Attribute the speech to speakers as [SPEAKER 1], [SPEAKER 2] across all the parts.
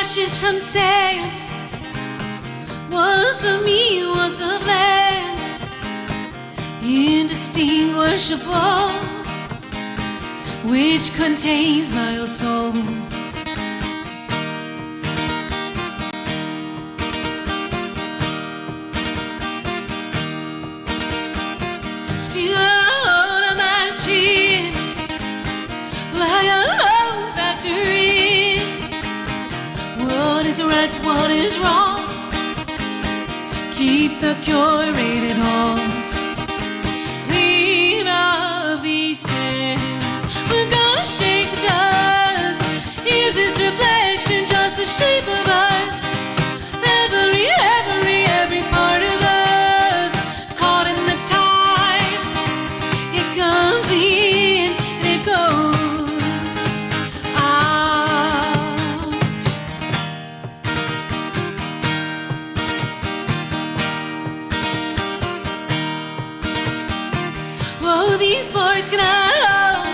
[SPEAKER 1] ashes from sand, once of me, once of land, indistinguishable, which contains my own soul. Still out of my chin, like a love factory. What is right, what is wrong? Keep the curated halls clean of these sins. We're gonna shake the dust. Is this reflection just the shape of us? Every part of us caught in the tide. It comes in and it goes out. Oh, these boards cannot hold.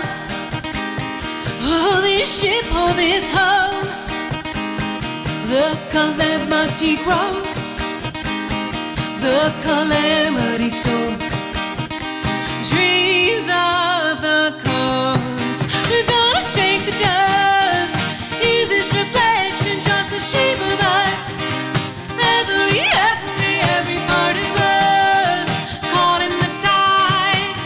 [SPEAKER 1] Oh, this ship, oh, this home. The calamity grows. The calamity stole dreams of the coast. We're gonna shake the dust. Is this reflection just the shape of us? Every part of us caught in the tide.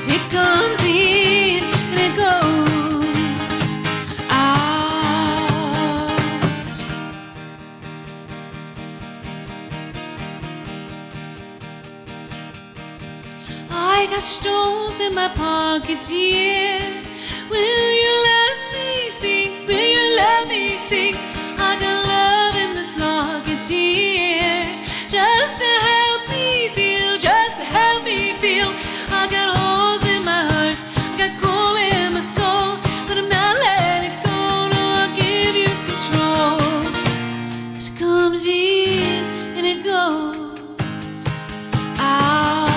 [SPEAKER 1] It comes in and it goes out. I got stones in my pocket, dear. Will you let me sing? Will you let me sing? I got love in this locket, dear. Just to help me feel, just to help me feel. I got holes in my heart, I got coal in my soul, but I'm not letting it go. No, I'll give you control. This comes in and it goes out.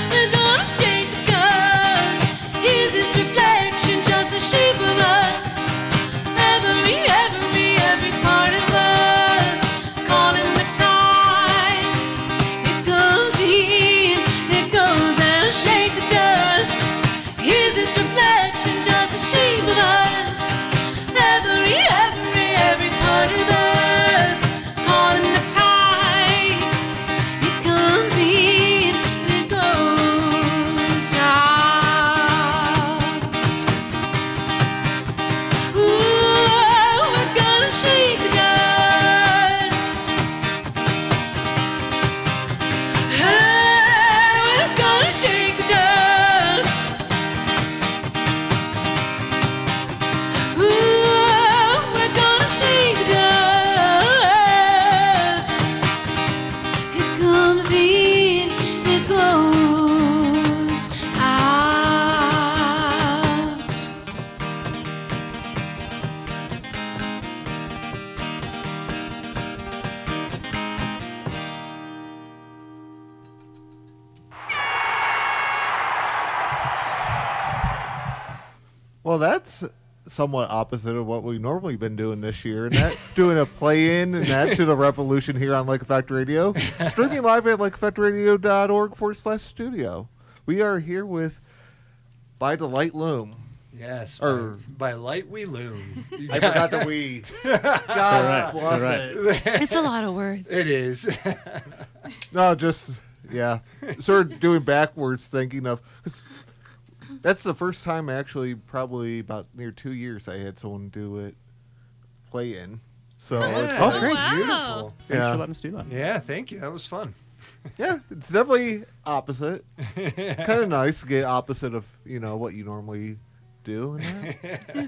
[SPEAKER 1] We're gonna shake the dust. Is this reflection just the shape of us? Every part of us caught in the tide. It comes in, it goes out. Shake the dust. Is this reflection just the shape of us? Every part of us caught in the tide. It comes in, it goes out. Ooh, we're gonna shake the dust. Hey, we're gonna shake the dust. Ooh, we're gonna shake the dust. It comes in, it goes out.
[SPEAKER 2] Well, that's somewhat opposite of what we've normally been doing this year, and that doing a play-in and that to the revolution here on Lake Effect Radio. Streaming live at lakeeffectradio.org/studio. We are here with By the Light Loom.
[SPEAKER 3] Yes.
[SPEAKER 2] Or-
[SPEAKER 3] by light we loom.
[SPEAKER 2] I forgot that we. God bless it.
[SPEAKER 1] It's a lot of words.
[SPEAKER 3] It is.
[SPEAKER 2] No, just yeah. Sort of doing backwards thinking of. 'Cause that's the first time, actually, probably about near 2 years, I had someone do it play in. So it's
[SPEAKER 3] Yeah.
[SPEAKER 2] like,
[SPEAKER 1] Oh, wow.
[SPEAKER 3] Beautiful.
[SPEAKER 4] Thanks
[SPEAKER 2] Yeah.
[SPEAKER 4] for letting us do that.
[SPEAKER 3] Yeah, thank you. That was fun.
[SPEAKER 2] yeah, it's definitely opposite. Kind of nice to get opposite of what you normally do. And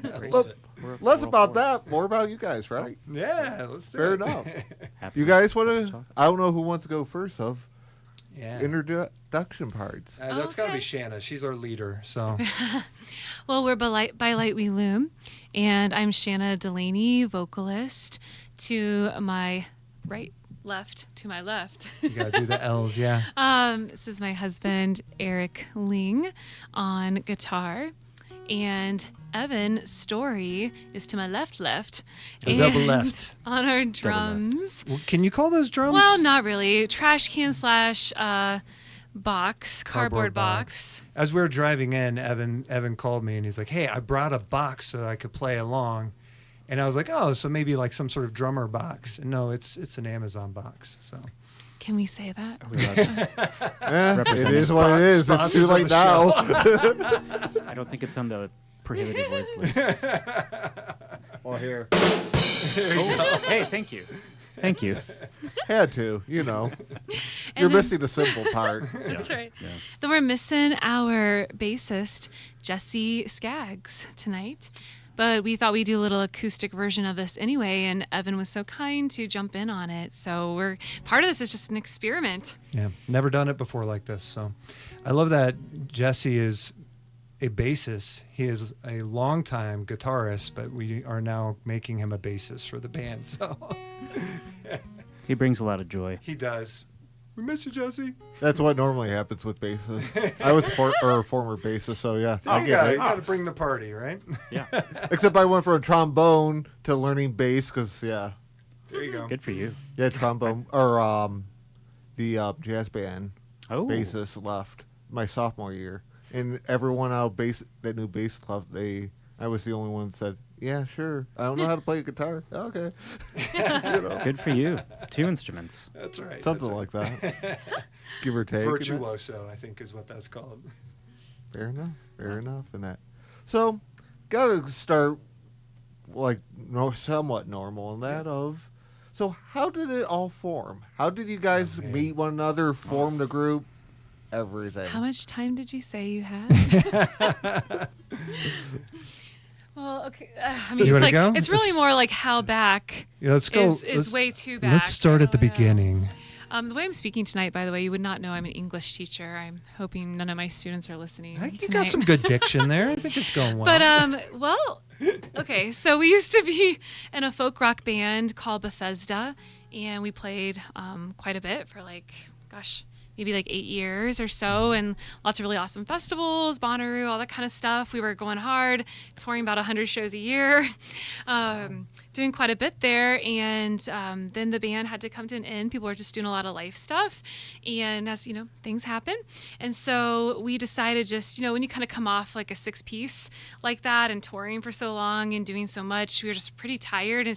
[SPEAKER 2] that. But less about that, more about you guys, right?
[SPEAKER 3] Yeah, let's do
[SPEAKER 2] Fair
[SPEAKER 3] it.
[SPEAKER 2] enough.
[SPEAKER 4] Happy
[SPEAKER 2] You guys want to? I don't know who wants to go first. Of
[SPEAKER 3] Yeah.
[SPEAKER 2] introduction parts.
[SPEAKER 3] That's got to be
[SPEAKER 1] Okay.
[SPEAKER 3] Shanna. She's our leader. So
[SPEAKER 1] Well, we're By Light We Loom, and I'm Shanna Delaney, vocalist. To my left, to my left.
[SPEAKER 3] you got to do the L's, yeah.
[SPEAKER 1] This is my husband, Eric Ling, on guitar. And Evan Story is to my left.
[SPEAKER 3] The double
[SPEAKER 1] And
[SPEAKER 3] left.
[SPEAKER 1] on our drums.
[SPEAKER 3] Well, can you call those drums?
[SPEAKER 1] Well, not really. Trash can slash box, cardboard box.
[SPEAKER 3] As we were driving in, Evan called me and he's like, "Hey, I brought a box so that I could play along." And I was like, "Oh, so maybe like some sort of drummer box." And no, it's an Amazon box. So
[SPEAKER 1] Can we say that?
[SPEAKER 2] Yeah, it
[SPEAKER 4] Represent
[SPEAKER 2] is what it is. It's
[SPEAKER 3] sponsors
[SPEAKER 2] too
[SPEAKER 3] of
[SPEAKER 2] late
[SPEAKER 3] the
[SPEAKER 2] now.
[SPEAKER 4] I don't think it's on the prohibited words list.
[SPEAKER 2] Well, here.
[SPEAKER 4] Oh, hey, thank you. Thank you.
[SPEAKER 2] Had to, you know.
[SPEAKER 1] And
[SPEAKER 2] You're
[SPEAKER 1] then-
[SPEAKER 2] missing the simple part.
[SPEAKER 1] That's right.
[SPEAKER 4] Yeah.
[SPEAKER 1] Then we're missing our bassist, Jesse Skaggs, tonight. But we thought we'd do a little acoustic version of this anyway, and Evan was so kind to jump in on it. So part of this is just an experiment.
[SPEAKER 3] yeah, never done it before like this. So I love that Jesse is a bassist. He is a longtime guitarist, but we are now making him a bassist for the band. So
[SPEAKER 4] He brings a lot of joy.
[SPEAKER 3] he does. We miss you, Jesse.
[SPEAKER 2] That's what normally happens with bassists. I was a former bassist, so yeah, I
[SPEAKER 3] You
[SPEAKER 2] get it.
[SPEAKER 3] got to bring the party, right?
[SPEAKER 4] Yeah.
[SPEAKER 2] Except I went from trombone to learning bass because, yeah,
[SPEAKER 3] There you go.
[SPEAKER 4] Good for you.
[SPEAKER 2] trombone or the jazz band
[SPEAKER 4] Oh.
[SPEAKER 2] bassist left my sophomore year, and everyone out bass that knew bass left. I was the only one that said, "Yeah, sure. I don't know how to play a guitar." Okay, you know,
[SPEAKER 4] Good for you. 2 instruments.
[SPEAKER 3] That's right.
[SPEAKER 2] something
[SPEAKER 3] that's
[SPEAKER 2] like that, give or take. you know?
[SPEAKER 3] Virtuoso, I think, is what that's called.
[SPEAKER 2] Fair enough. Fair enough in that. So, gotta start like somewhat normal in that of. So, how did it all form? How did you guys
[SPEAKER 3] man.
[SPEAKER 2] meet one another, form the group, everything?
[SPEAKER 1] How much time did you say you had? Well, okay. I mean,
[SPEAKER 3] You
[SPEAKER 1] it's
[SPEAKER 3] wanna
[SPEAKER 1] like
[SPEAKER 3] go?
[SPEAKER 1] it's really
[SPEAKER 3] Let's-
[SPEAKER 1] more like how back
[SPEAKER 3] Yeah, let's go.
[SPEAKER 1] is way too back.
[SPEAKER 3] Let's start at the
[SPEAKER 1] Yeah.
[SPEAKER 3] beginning.
[SPEAKER 1] The way I'm speaking tonight, by the way, you would not know I'm an English teacher. I'm hoping none of my students are listening.
[SPEAKER 3] I think you
[SPEAKER 1] tonight.
[SPEAKER 3] got some good diction there. I think it's going well.
[SPEAKER 1] But well, okay. So we used to be in a folk rock band called Bethesda, and we played quite a bit for maybe 8 years or so, and lots of really awesome festivals, Bonnaroo, all that kind of stuff. We were going hard, touring about 100 shows a year, doing quite a bit there. And then the band had to come to an end. People were just doing a lot of life stuff, and as you know, things happen. And so we decided just, when you kind of come off like a 6-piece like that and touring for so long and doing so much, we were just pretty tired. And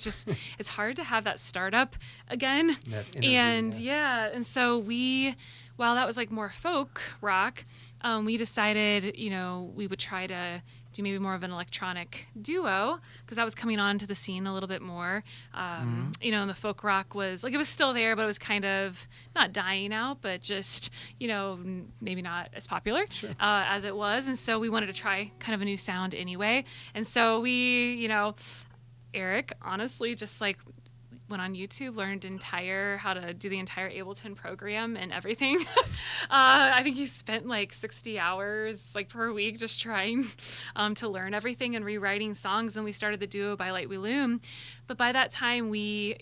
[SPEAKER 1] it's hard to have that startup again.
[SPEAKER 3] That energy,
[SPEAKER 1] And and so while that was like more folk rock, we decided, we would try to do maybe more of an electronic duo because that was coming onto the scene a little bit more. And the folk rock was it was still there, but it was kind of not dying out, but just, maybe not as popular as it was. And so we wanted to try kind of a new sound anyway. And so we, Eric, honestly, just went on YouTube, learned how to do the entire Ableton program and everything. I think he spent 60 hours per week just trying to learn everything and rewriting songs. Then we started the duo By Light We Loom. But by that time, we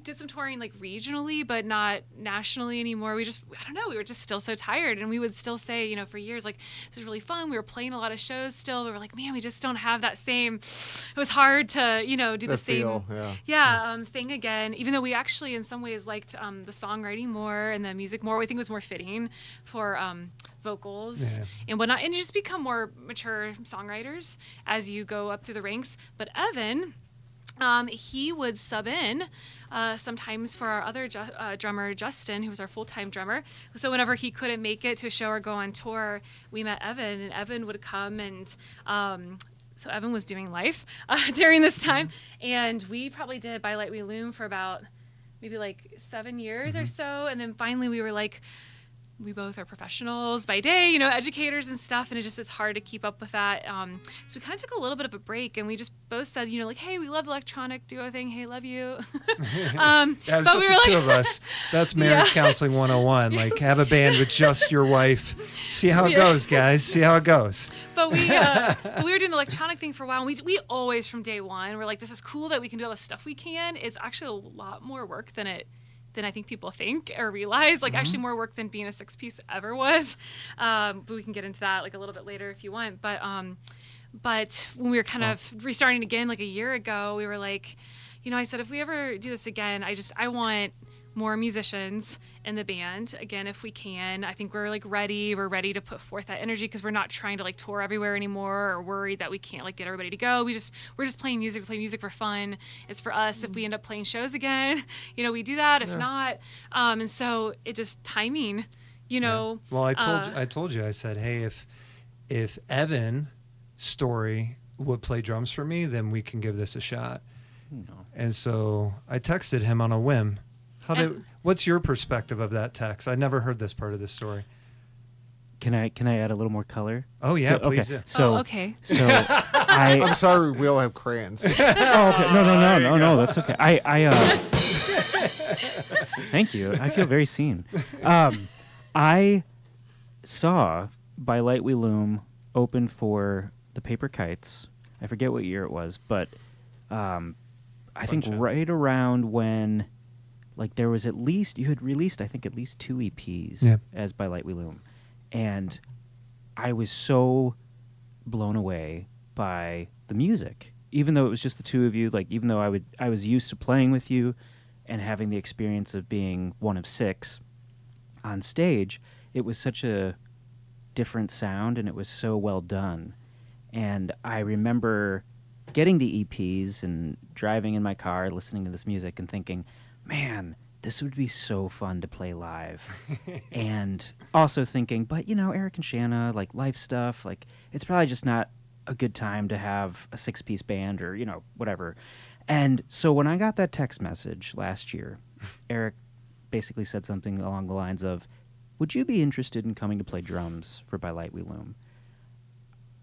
[SPEAKER 1] did some touring regionally, but not nationally anymore. I don't know, we were just still so tired. And we would still say, for years, this is really fun. We were playing a lot of shows still. We were like, man, we just don't have that same, it was hard to, do the same
[SPEAKER 2] feel,
[SPEAKER 1] thing again, even though we actually in some ways liked the songwriting more and the music more. We think it was more fitting for vocals and whatnot, and you just become more mature songwriters as you go up through the ranks. But Evan, he would sub in sometimes for our other drummer, Justin, who was our full-time drummer. So whenever he couldn't make it to a show or go on tour, we met Evan, and Evan would come and so Evan was doing life during this time, and we probably did By Light We Loom for about maybe 7 years or so, and then finally we were we both are professionals by day, educators and stuff, and it's hard to keep up with that. So we kind of took a little bit of a break, and we just both said, hey, we love the electronic duo thing. Hey, love you.
[SPEAKER 3] It's
[SPEAKER 1] but
[SPEAKER 3] just
[SPEAKER 1] we
[SPEAKER 3] the
[SPEAKER 1] were
[SPEAKER 3] two of us. That's marriage counseling 101. Have a band with just your wife. See how it goes, guys. See how it goes.
[SPEAKER 1] But we were doing the electronic thing for a while, and we always from day one were this is cool that we can do all the stuff we can. It's actually a lot more work than I think people think or realize, actually more work than being a 6-piece ever was. But we can get into that a little bit later if you want. But But when we were kind of restarting again like a year ago, we were like, I said, if we ever do this again, I want more musicians in the band again if we can. I think we're ready to put forth that energy, because we're not trying to tour everywhere anymore or worried that we can't get everybody to go. We're just playing music for fun. It's for us. If we end up playing shows again, we do that. If not, and so it just timing,
[SPEAKER 3] Well, I told you, I said, hey, if Evan Story would play drums for me, then we can give this a shot.
[SPEAKER 4] No.
[SPEAKER 3] And so I texted him on a whim. What's your perspective of that text? I never heard this part of the story.
[SPEAKER 4] Can I add a little more color?
[SPEAKER 3] Oh yeah, please.
[SPEAKER 4] Okay.
[SPEAKER 3] Yeah.
[SPEAKER 4] So
[SPEAKER 1] okay.
[SPEAKER 4] So
[SPEAKER 2] I'm sorry, we all have crayons.
[SPEAKER 4] Oh, okay. No, that's okay. Thank you. I feel very seen. I saw By Light We Loom open for the Paper Kites. I forget what year it was, but I think right around when there was you had released, I think, at least 2 EPs as By Light We Loom. And I was so blown away by the music, even though it was just the two of you. Even though I was used to playing with you and having the experience of being one of 6 on stage, it was such a different sound and it was so well done. And I remember getting the EPs and driving in my car, listening to this music and thinking, man, this would be so fun to play live. And also thinking, but Eric and Shanna, live stuff, it's probably just not a good time to have a 6-piece band or, whatever. And so when I got that text message last year, Eric basically said something along the lines of, would you be interested in coming to play drums for By Light We Loom?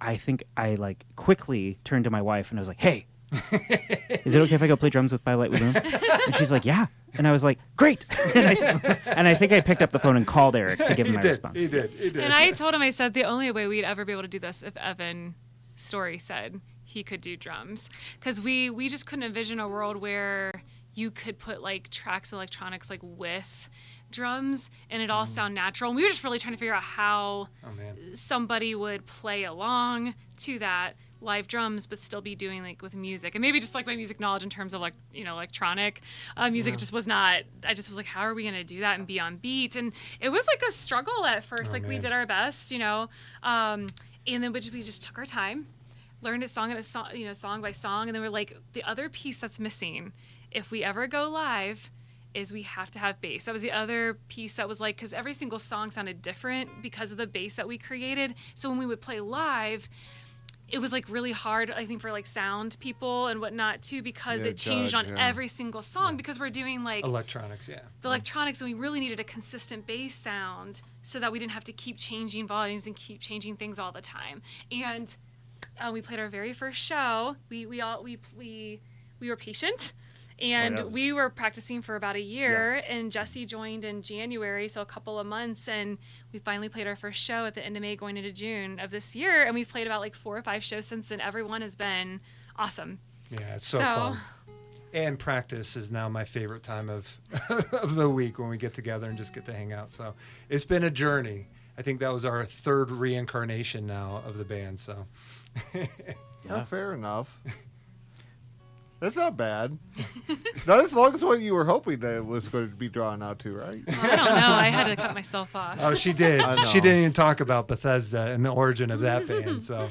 [SPEAKER 4] I think I quickly turned to my wife and I was like, hey, is it okay if I go play drums with By Light We Loom? And she's like, yeah. And I was like, great. And I think I picked up the phone and called Eric to give him my response.
[SPEAKER 3] He did.
[SPEAKER 1] And I told him, I said, the only way we'd ever be able to do this if Evan Story said he could do drums. Because we just couldn't envision a world where you could put tracks electronics with drums and it all sound natural. And we were just really trying to figure out how somebody would play along to that live drums but still be doing with music. And maybe just my music knowledge in terms of electronic music just was not, I just was how are we going to do that and be on beat? And it was a struggle at first. We did our best, and then we just took our time, learned it song by song, and then we're the other piece that's missing if we ever go live is we have to have bass. That was the other piece that was because every single song sounded different because of the bass that we created. So when we would play live, it was really hard, I think, for sound people and whatnot too, because it changed on every single song because we're doing
[SPEAKER 3] electronics,
[SPEAKER 1] the electronics, and we really needed a consistent bass sound so that we didn't have to keep changing volumes and keep changing things all the time. And we played our very first show. We were patient. And we were practicing for about a year, and Jesse joined in January, so a couple of months, and we finally played our first show at the end of May going into June of this year, and we've played about 4 or 5 shows since, and everyone has been awesome.
[SPEAKER 3] Yeah, it's so fun. And practice is now my favorite time of the week when we get together and just get to hang out. So it's been a journey. I think that was our 3rd reincarnation now of the band. So
[SPEAKER 2] fair enough. That's not bad. Not as long as what you were hoping that it was going to be drawn out to, right?
[SPEAKER 1] Well, I don't know. I had to cut myself off.
[SPEAKER 3] Oh, she did. She didn't even talk about Bethesda and the origin of that band. So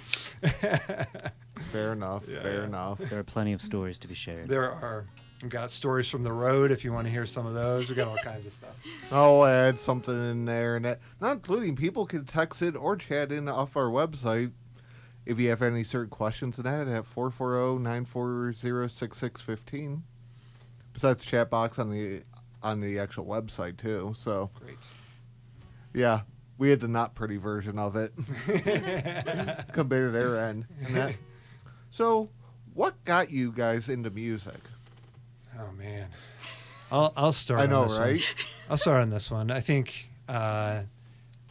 [SPEAKER 2] fair enough. Fair enough.
[SPEAKER 4] There are plenty of stories to be shared.
[SPEAKER 3] There are. We've got stories from the road if you want to hear some of those. We've got all kinds of stuff.
[SPEAKER 2] I'll add something in there, and that, not including people can text it or chat in off our website. If you have any certain questions in that, at 440-940-6615. Besides chat box on the actual website too. So
[SPEAKER 3] great.
[SPEAKER 2] Yeah, we had the not pretty version of it compared to their end. And that. So, what got you guys into music?
[SPEAKER 3] Oh man, I'll start.
[SPEAKER 2] I know,
[SPEAKER 3] on this
[SPEAKER 2] right?
[SPEAKER 3] One. I'll start on this one. I think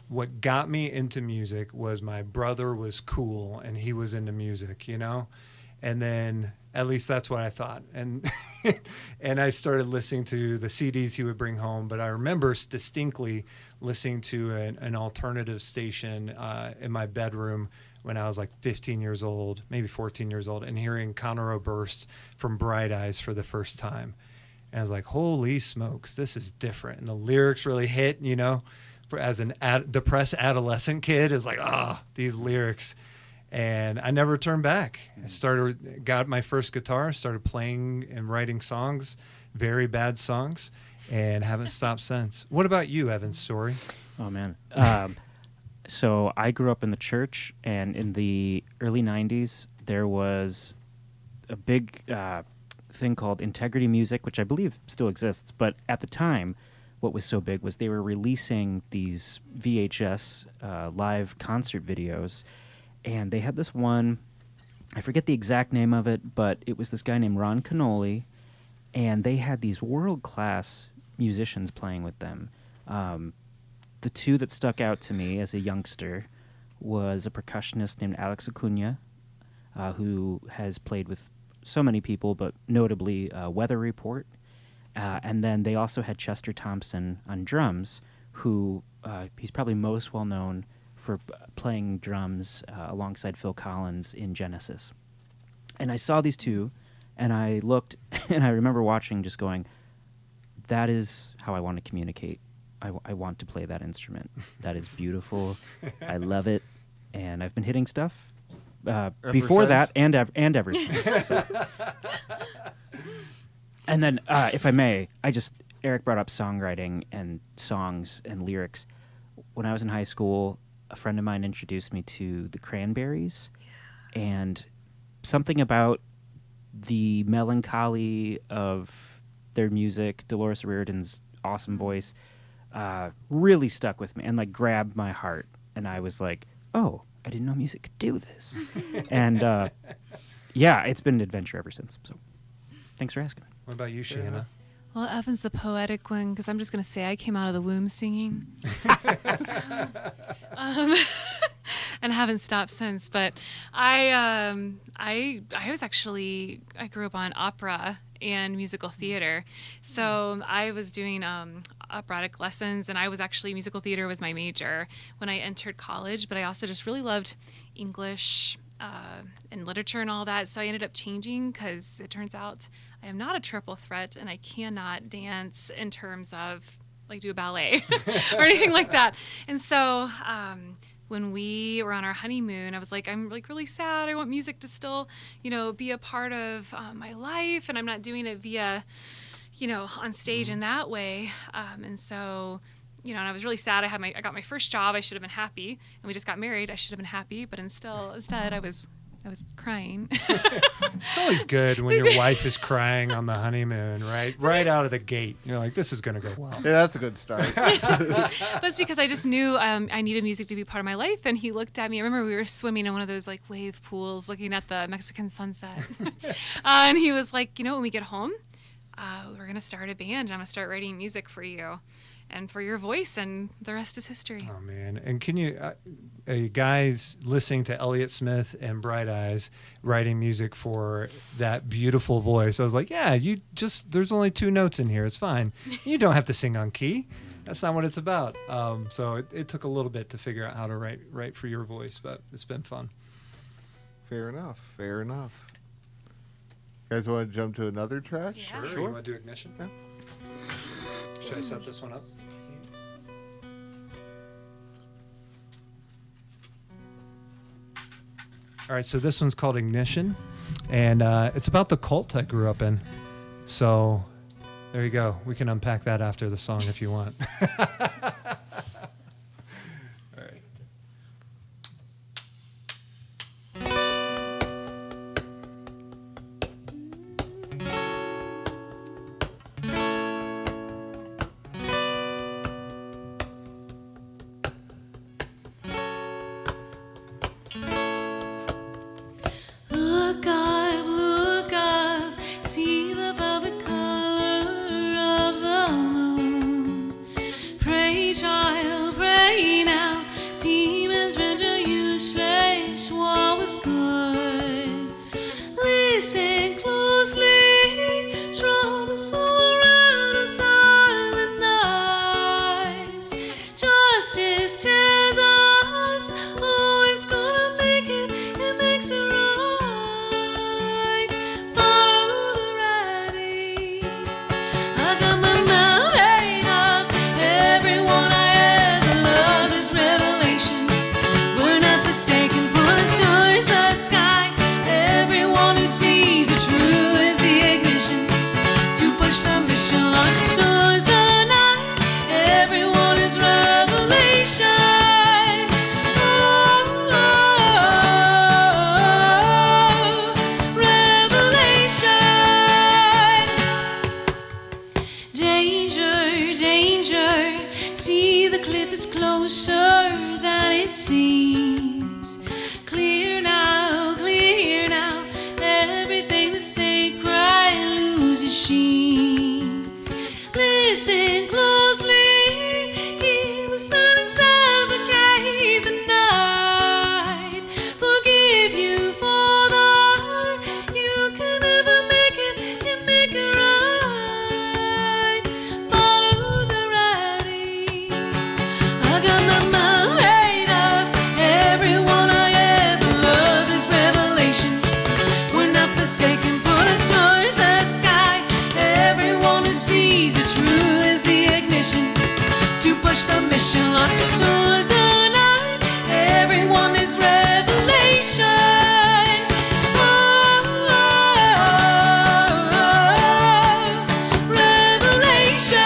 [SPEAKER 3] what got me into music was my brother was cool and he was into music, and then at least that's what I thought. And and I started listening to the CDs he would bring home. But I remember distinctly listening to an alternative station in my bedroom when I was like 15 years old, maybe 14 years old, and hearing Conor Oberst from Bright Eyes for the first time. And I was like, holy smokes, this is different. And the lyrics really hit, you know, for as an depressed adolescent kid, is like, these lyrics. And I never turned back. Got my first guitar, started playing and writing songs, very bad songs, and haven't stopped since. What about you, Evan's story?
[SPEAKER 4] Oh, man. So I grew up in the church, and in the early 90s, there was a big thing called Integrity Music, which I believe still exists. But at the time, what was so big was they were releasing these VHS live concert videos. And they had this one, I forget the exact name of it, but it was this guy named Ron Canoli, and they had these world-class musicians playing with them. The two that stuck out to me as a youngster was a percussionist named Alex Acuna, who has played with so many people, but notably Weather Report. And then they also had Chester Thompson on drums, who he's probably most well-known for playing drums alongside Phil Collins in Genesis. And I saw these two, and I looked, and I remember watching, just going, that is how I want to communicate. I want to play that instrument. That is beautiful. I love it. And I've been hitting stuff before that and ever since. So. And then, if I may, Eric brought up songwriting and songs and lyrics. When I was in high school, a friend of mine introduced me to the Cranberries, and something about the melancholy of their music, Dolores O'Riordan's awesome voice, really stuck with me and like grabbed my heart. And I was like, oh, I didn't know music could do this. And yeah, it's been an adventure ever since. So thanks for asking.
[SPEAKER 3] What about you, Shanna?
[SPEAKER 1] Well, Evan's the poetic one, because I'm just going to say I came out of the womb singing. And haven't stopped since. But I grew up on opera and musical theater. So I was doing operatic lessons, and musical theater was my major when I entered college, but I also just really loved English and literature and all that. So I ended up changing, because it turns out I am not a triple threat, and I cannot dance in terms of like do a ballet or anything like that. And so when we were on our honeymoon, I was like, I'm like really sad. I want music to still, be a part of my life, and I'm not doing it via, on stage in that way. And so, and I was really sad. I got my first job. I should have been happy, and we just got married. I should have been happy, but instead I was crying.
[SPEAKER 3] It's always good when your wife is crying on the honeymoon, right? Right out of the gate. You're like, this is going to go well.
[SPEAKER 2] Yeah, that's a good start.
[SPEAKER 1] That's because I just knew I needed music to be part of my life. And he looked at me. I remember we were swimming in one of those like wave pools looking at the Mexican sunset. And he was like, when we get home, we're going to start a band, and I'm going to start writing music for you and for your voice, and the rest is history.
[SPEAKER 3] Oh, man. And can you, guys listening to Elliott Smith and Bright Eyes writing music for that beautiful voice, I was like, yeah, there's only 2 notes in here. It's fine. You don't have to sing on key. That's not what it's about. So it took a little bit to figure out how to write for your voice, but it's been fun.
[SPEAKER 2] Fair enough. You guys want to jump to another track?
[SPEAKER 1] Yeah.
[SPEAKER 3] Sure. You want to do Ignition?
[SPEAKER 2] Yeah.
[SPEAKER 3] Should I set this one up? All right, so this one's called Ignition, and it's about the cult I grew up in. So there you go. We can unpack that after the song if you want. All right.
[SPEAKER 1] Look up, see the velvet color of the moon. Pray closer than it seems. Clear now, everything the sacred loses sheen. Listen closely, hear the sun and suffocate the night. Forgive you, Father, you can never make it right. Follow the writing. I got my mind made up. Everyone I ever loved is revelation. We're not forsaken, put us towards the sky. Everyone who sees it true is the ignition to push the mission, launch us towards the night. Everyone is revelation. Oh, revelation.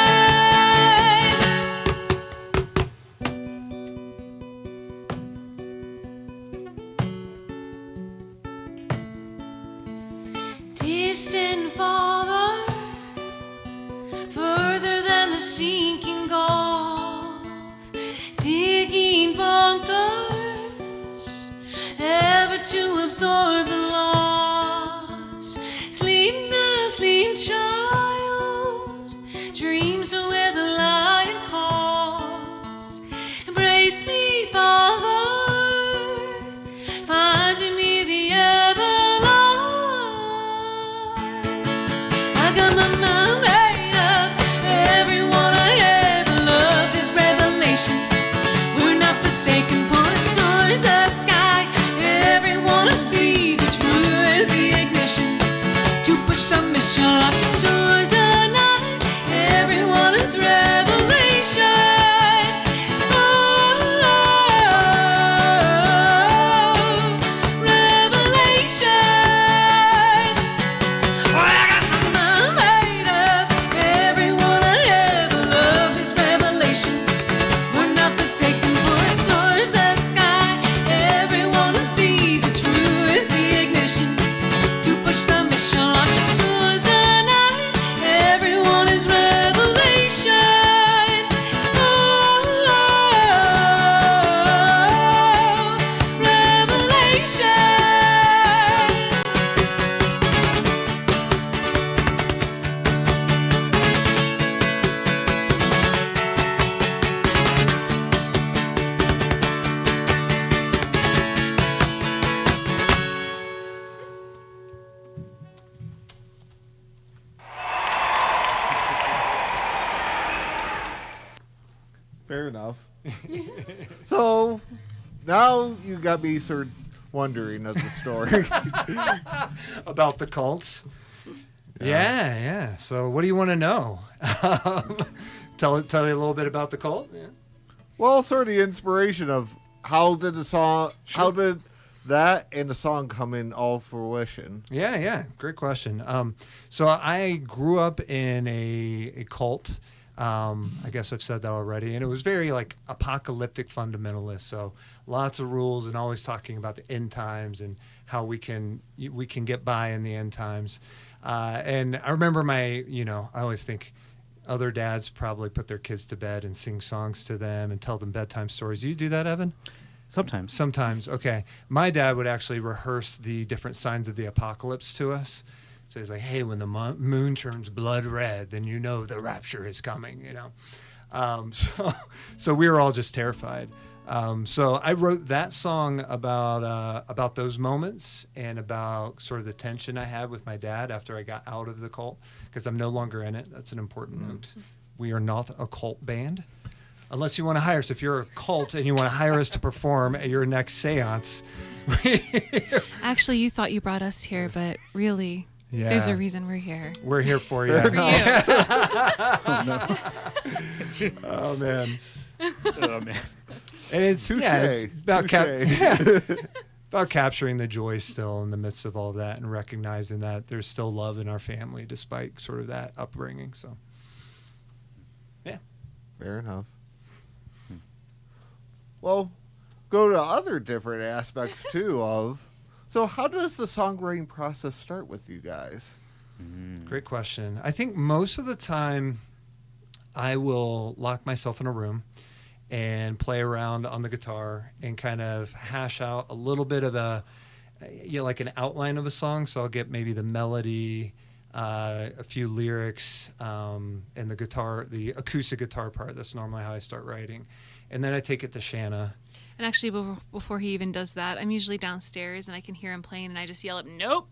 [SPEAKER 1] Distant Father, further than the sinking gulf, digging bunkers, ever to absorb the loss. Sleep now, sleep, child, dreams are where the light calls. Embrace me, Father, finding me the everlost. I got my mind made up. Everyone I ever loved is revelation. We're not forsaken, pull us towards the sky. Everyone who sees it true is the ignition to push the mission, launch us towards the night. Everyone is revelation. Oh, revelation. I got my mind made up. Everyone I ever loved is revelation. We're not forsaken, pull us towards the sky. Everyone who sees it true is the ignition to push the mission, launch us towards the night. Everyone is revelation. Oh, revelation.
[SPEAKER 2] Fair enough. So now you got me sort of wondering of the story.
[SPEAKER 3] About the cults. Yeah. So what do you want to know? Tell you a little bit about the cult. Yeah.
[SPEAKER 2] Well, sort of the inspiration of how did the song, how did that and the song come in all fruition?
[SPEAKER 3] Yeah. Great question. So I grew up in a cult. I guess I've said that already. And it was very like apocalyptic fundamentalist. So lots of rules and always talking about the end times and how we can get by in the end times. And I remember I always think other dads probably put their kids to bed and sing songs to them and tell them bedtime stories. Do you do that, Evan?
[SPEAKER 4] Sometimes.
[SPEAKER 3] Okay. My dad would actually rehearse the different signs of the apocalypse to us. So he's like, hey, when the moon turns blood red, then you know the rapture is coming, So we were all just terrified. So I wrote that song about those moments and about sort of the tension I had with my dad after I got out of the cult, because I'm no longer in it. That's an important note. We are not a cult band. Unless you want to hire us. If you're a cult and you want to hire us to perform at your next seance.
[SPEAKER 1] Actually, you thought you brought us here, but really,
[SPEAKER 3] Yeah.
[SPEAKER 1] there's a reason we're here.
[SPEAKER 3] We're here for you.
[SPEAKER 1] For you.
[SPEAKER 3] Oh, man.
[SPEAKER 4] Oh man.
[SPEAKER 3] And it's,
[SPEAKER 2] Touche.
[SPEAKER 3] it's about,
[SPEAKER 2] Touche.
[SPEAKER 3] about capturing the joy still in the midst of all that and recognizing that there's still love in our family despite sort of that upbringing. So, yeah.
[SPEAKER 2] Fair enough. Well, go to other different aspects too of. So how does the songwriting process start with you guys?
[SPEAKER 3] Great question. I think most of the time I will lock myself in a room and play around on the guitar and kind of hash out a little bit of like an outline of a song. So I'll get maybe the melody, a few lyrics, and the acoustic guitar part. That's normally how I start writing. And then I take it to Shanna.
[SPEAKER 1] And actually, before he even does that, I'm usually downstairs and I can hear him playing, and I just yell at him, "Nope."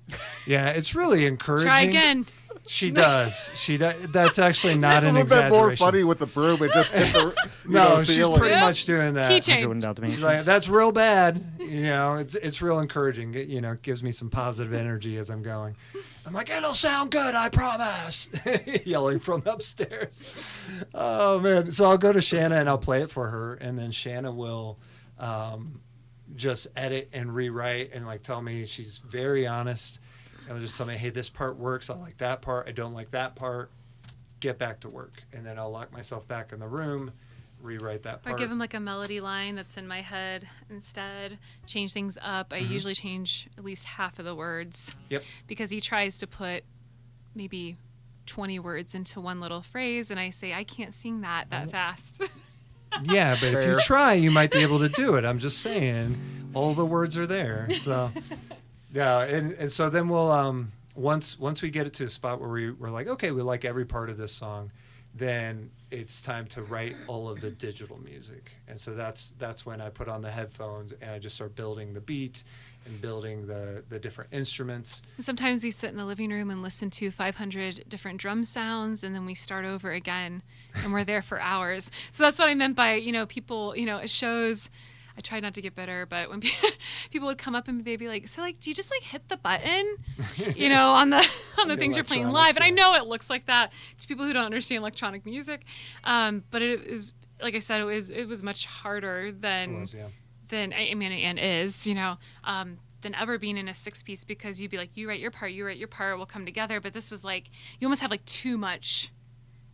[SPEAKER 3] Yeah, it's really encouraging.
[SPEAKER 1] Try again.
[SPEAKER 3] She does. She does. That's actually not an
[SPEAKER 2] a little
[SPEAKER 3] exaggeration.
[SPEAKER 2] bit more funny with the broom. It just hit the
[SPEAKER 3] No, she's
[SPEAKER 2] ceiling.
[SPEAKER 3] pretty much doing that.
[SPEAKER 1] Keychain.
[SPEAKER 3] She's like, that's real bad. It's real encouraging. It gives me some positive energy as I'm going. I'm like, it'll sound good, I promise. Yelling from upstairs. Oh man. So I'll go to Shanna and I'll play it for her, and then Shanna will just edit and rewrite and like tell me. She's very honest. And just tell me, hey, this part works. I like that part. I don't like that part. Get back to work. And then I'll lock myself back in the room, rewrite that part.
[SPEAKER 1] I give him like a melody line that's in my head instead, change things up. I usually change at least half of the words.
[SPEAKER 3] Yep.
[SPEAKER 1] Because he tries to put maybe 20 words into one little phrase, and I say, I can't sing that fast.
[SPEAKER 3] Yeah, but if you try, you might be able to do it. I'm just saying, all the words are there. So, yeah, and so then we'll once we get it to a spot where we're like, okay, we like every part of this song, then it's time to write all of the digital music. And so that's when I put on the headphones and I just start building the beat and building the different instruments.
[SPEAKER 1] Sometimes we sit in the living room and listen to 500 different drum sounds, and then we start over again, and we're there for hours. So that's what I meant by, people, it shows. I try not to get bitter, but when people would come up and they'd be like, so like, do you just like hit the button, on the things you're playing live? And I know it looks like that to people who don't understand electronic music. But it is, like I said, it was much harder than and is, than ever being in a 6-piece, because you'd be like, you write your part, we'll come together. But this was like, you almost have like too much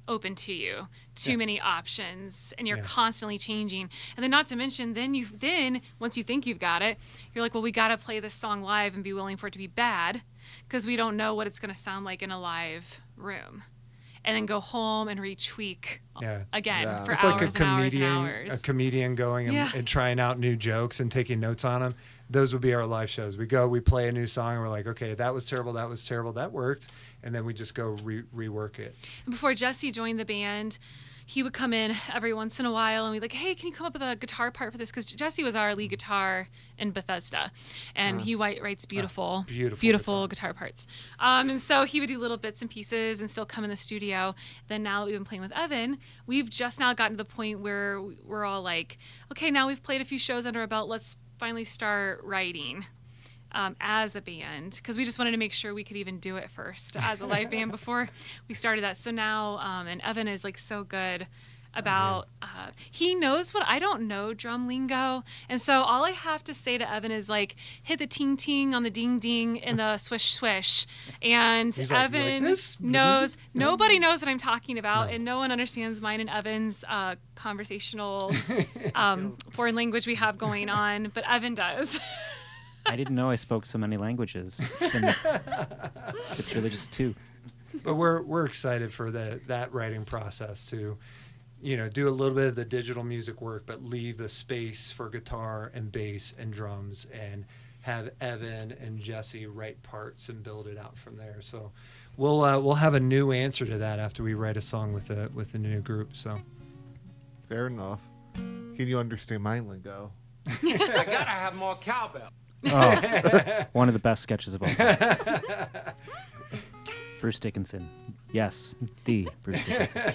[SPEAKER 1] open to you, too many options, and you're constantly changing. And then not to mention, then once you think you've got it, you're like, well, we got to play this song live and be willing for it to be bad, because we don't know what it's going to sound like in a live room. And then go home and retweak again for
[SPEAKER 3] it's
[SPEAKER 1] hours
[SPEAKER 3] like
[SPEAKER 1] and hours and hours.
[SPEAKER 3] A comedian going and trying out new jokes and taking notes on them. Those would be our live shows. We go, we play a new song, and we're like, okay, that was terrible, that worked. And then we just go rework it.
[SPEAKER 1] And before Jesse joined the band, he would come in every once in a while and we'd like, hey, can you come up with a guitar part for this? Because Jesse was our lead guitar in Bethesda, and he writes beautiful guitar parts. And so he would do little bits and pieces and still come in the studio. Then now that we've been playing with Evan, we've just now gotten to the point where we're all like, okay, now we've played a few shows under our belt. Let's finally start writing as a band, because we just wanted to make sure we could even do it first as a live band before we started that. So now, and Evan is like so good about, he knows what I don't know, drum lingo. And so all I have to say to Evan is like, hit the ting ting on the ding ding and the swish swish. And
[SPEAKER 3] He's
[SPEAKER 1] Evan
[SPEAKER 3] like this?
[SPEAKER 1] knows, nobody knows what I'm talking about, and no one understands mine and Evan's conversational foreign language we have going on, but Evan does.
[SPEAKER 4] I didn't know I spoke so many languages. It's really just two.
[SPEAKER 3] But we're excited for that writing process to, do a little bit of the digital music work, but leave the space for guitar and bass and drums, and have Evan and Jesse write parts and build it out from there. So we'll have a new answer to that after we write a song with the new group. So
[SPEAKER 2] Fair enough. Can you understand my lingo?
[SPEAKER 5] I gotta have more cowbell.
[SPEAKER 4] Oh, one of the best sketches of all time. Bruce Dickinson. Yes, the Bruce Dickinson.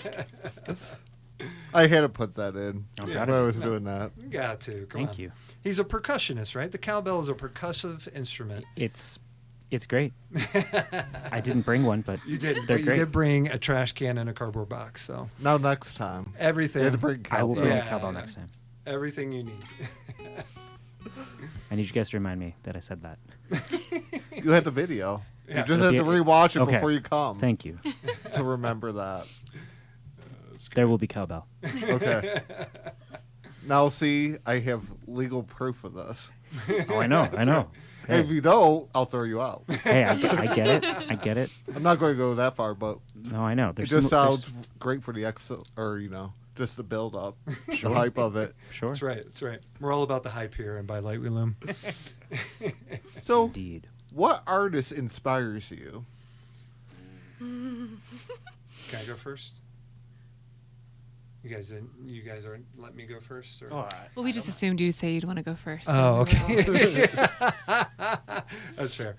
[SPEAKER 2] I had to put that in
[SPEAKER 4] I'm
[SPEAKER 2] when
[SPEAKER 4] proud
[SPEAKER 2] I
[SPEAKER 4] of
[SPEAKER 2] was
[SPEAKER 4] you.
[SPEAKER 2] doing that.
[SPEAKER 3] you got to. Come
[SPEAKER 4] Thank
[SPEAKER 3] on.
[SPEAKER 4] you.
[SPEAKER 3] He's a percussionist, right? The cowbell is a percussive instrument.
[SPEAKER 4] It's great. I didn't bring one, but
[SPEAKER 3] You did.
[SPEAKER 4] they're
[SPEAKER 3] But you
[SPEAKER 4] great.
[SPEAKER 3] did bring a trash can and a cardboard box. So
[SPEAKER 2] Now next time. You
[SPEAKER 3] everything.
[SPEAKER 2] had to bring
[SPEAKER 4] I will
[SPEAKER 2] cowbell.
[SPEAKER 4] bring
[SPEAKER 3] Yeah.
[SPEAKER 4] a cowbell next time.
[SPEAKER 3] Everything you need.
[SPEAKER 4] I need you guys to remind me that I said that.
[SPEAKER 2] You had the video.
[SPEAKER 3] Yeah.
[SPEAKER 2] You just
[SPEAKER 4] It'll
[SPEAKER 2] had
[SPEAKER 4] be-
[SPEAKER 2] to rewatch it
[SPEAKER 4] okay.
[SPEAKER 2] before you come
[SPEAKER 4] Thank you.
[SPEAKER 2] to remember that.
[SPEAKER 4] There will be cowbell.
[SPEAKER 2] Okay. Now see, I have legal proof of this.
[SPEAKER 4] Oh, I know. I know.
[SPEAKER 2] Hey, if
[SPEAKER 4] Hey,
[SPEAKER 2] you don't, I'll throw you out.
[SPEAKER 4] hey, I get it. I get it.
[SPEAKER 2] I'm not going to go that far, but
[SPEAKER 4] No, I know.
[SPEAKER 2] it
[SPEAKER 4] There's
[SPEAKER 2] just
[SPEAKER 4] some- there's-
[SPEAKER 2] sounds great for the to just the build up, the hype of it.
[SPEAKER 4] Sure.
[SPEAKER 3] That's right. That's right. We're all about the hype here, and By Light We Loom.
[SPEAKER 2] So,
[SPEAKER 4] Indeed.
[SPEAKER 2] what artist inspires you?
[SPEAKER 3] Can I go first? You guys aren't letting me go first, or?
[SPEAKER 4] Oh,
[SPEAKER 1] Well, we just assumed you'd say you'd want to go first. so
[SPEAKER 3] Oh,
[SPEAKER 1] we were
[SPEAKER 3] okay.
[SPEAKER 1] all-
[SPEAKER 3] That's fair.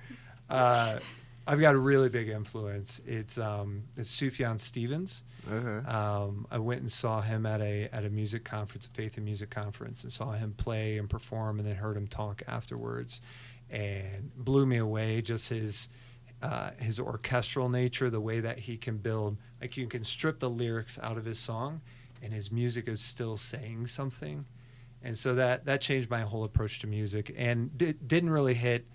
[SPEAKER 3] I've got a really big influence. It's Sufjan Stevens.
[SPEAKER 2] Okay.
[SPEAKER 3] I went and saw him at a music conference, a faith and music conference, and saw him play and perform, and then heard him talk afterwards, and blew me away. Just his orchestral nature, the way that he can build, like you can strip the lyrics out of his song, and his music is still saying something, and so that changed my whole approach to music, and didn't really hit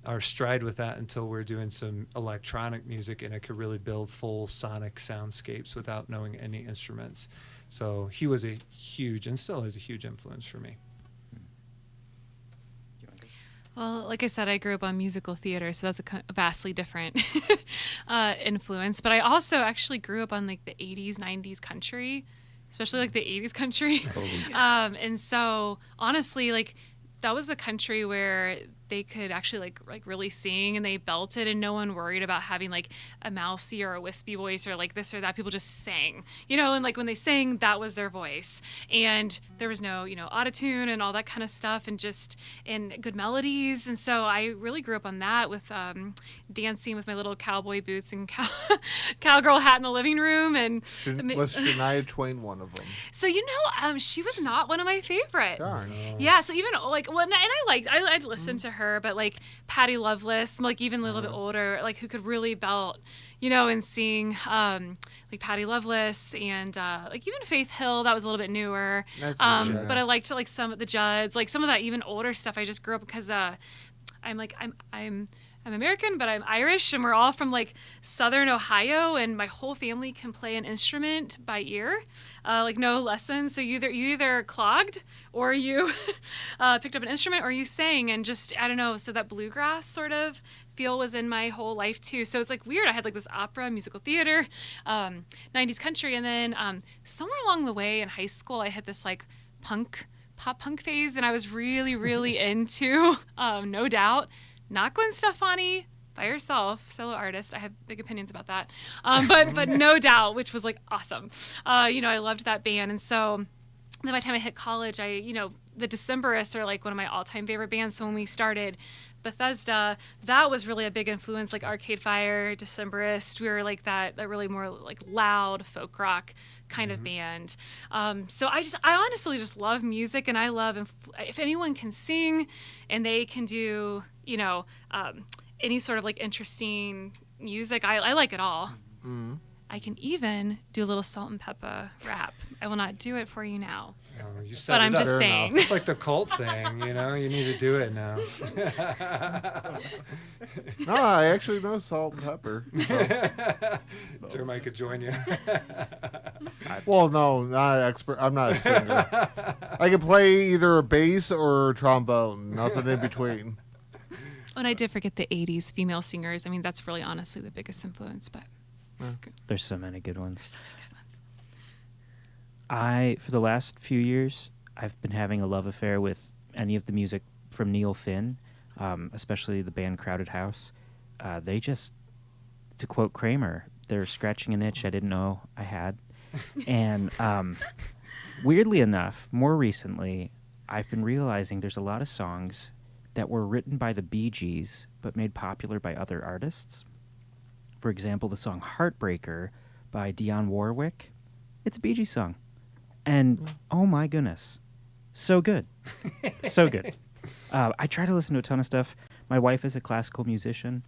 [SPEAKER 3] our stride with that until we're doing some electronic music, and it could really build full sonic soundscapes without knowing any instruments. So he was a huge, and still is a huge influence for me.
[SPEAKER 1] Well, like I said, I grew up on musical theater, so that's a vastly different influence. But I also actually grew up on like the 80s, 90s country, especially like the 80s country. And so honestly, like that was a country where they could actually like really sing, and they belted, and no one worried about having like a mousy or a wispy voice or like this or that. People just sang, and like when they sang, that was their voice, and there was no autotune and all that kind of stuff, and good melodies. And so I really grew up on that with dancing with my little cowboy boots and cowgirl hat in the living room. And
[SPEAKER 2] Was Shania Twain one of them?
[SPEAKER 1] so she was not one of my favorites.
[SPEAKER 2] Darn.
[SPEAKER 1] Yeah, so even like I'd listen to her, but like Patty Loveless, like even a little bit older, like who could really belt, and sing, like Patty Loveless, and like even Faith Hill, that was a little bit newer.
[SPEAKER 2] That's
[SPEAKER 1] But I liked like some of the Judds, like some of that even older stuff. I just grew up because I'm American, but I'm Irish, and we're all from like Southern Ohio, and my whole family can play an instrument by ear, like no lessons. So you either clogged or you picked up an instrument or you sang, and just I don't know. So that bluegrass sort of feel was in my whole life too. So it's like weird. I had like this opera, musical theater, 90s country, and then somewhere along the way in high school, I had this like pop punk phase, and I was really, really into No Doubt. Not Gwen Stefani by herself, solo artist. I have big opinions about that. But No Doubt, which was like awesome. I loved that band. And so then by the time I hit college, the Decemberists are like one of my all-time favorite bands. So when we started Bethesda, that was really a big influence, like Arcade Fire, Decemberist. We were like that really more like loud folk rock kind of band. So I honestly just love music, and I love if anyone can sing and they can do, any sort of like interesting music, I like it all.
[SPEAKER 2] Mm-hmm.
[SPEAKER 1] I can even do a little salt and pepper rap. I will not do it for you now.
[SPEAKER 3] You set
[SPEAKER 1] But
[SPEAKER 3] it
[SPEAKER 1] I'm
[SPEAKER 3] up.
[SPEAKER 1] just
[SPEAKER 2] Fair
[SPEAKER 1] saying.
[SPEAKER 3] It's like the cult thing, you need to do it now.
[SPEAKER 2] No, I actually know Salt and Pepper. So.
[SPEAKER 3] Jeremiah could join you.
[SPEAKER 2] Well, no, not an expert. I'm not a singer. I can play either a bass or a trombone. Nothing in between.
[SPEAKER 1] And I did forget the 80s female singers. I mean, that's really honestly the biggest influence, but
[SPEAKER 4] There's so many good ones.
[SPEAKER 1] there's so many good ones.
[SPEAKER 4] For the last few years, I've been having a love affair with any of the music from Neil Finn, especially the band Crowded House. They just, to quote Kramer, they're scratching an itch I didn't know I had. And weirdly enough, more recently, I've been realizing there's a lot of songs that were written by the Bee Gees but made popular by other artists. For example, the song Heartbreaker by Dionne Warwick. It's a Bee Gees song. And oh my goodness, so good. So good. I try to listen to a ton of stuff. My wife is a classical musician,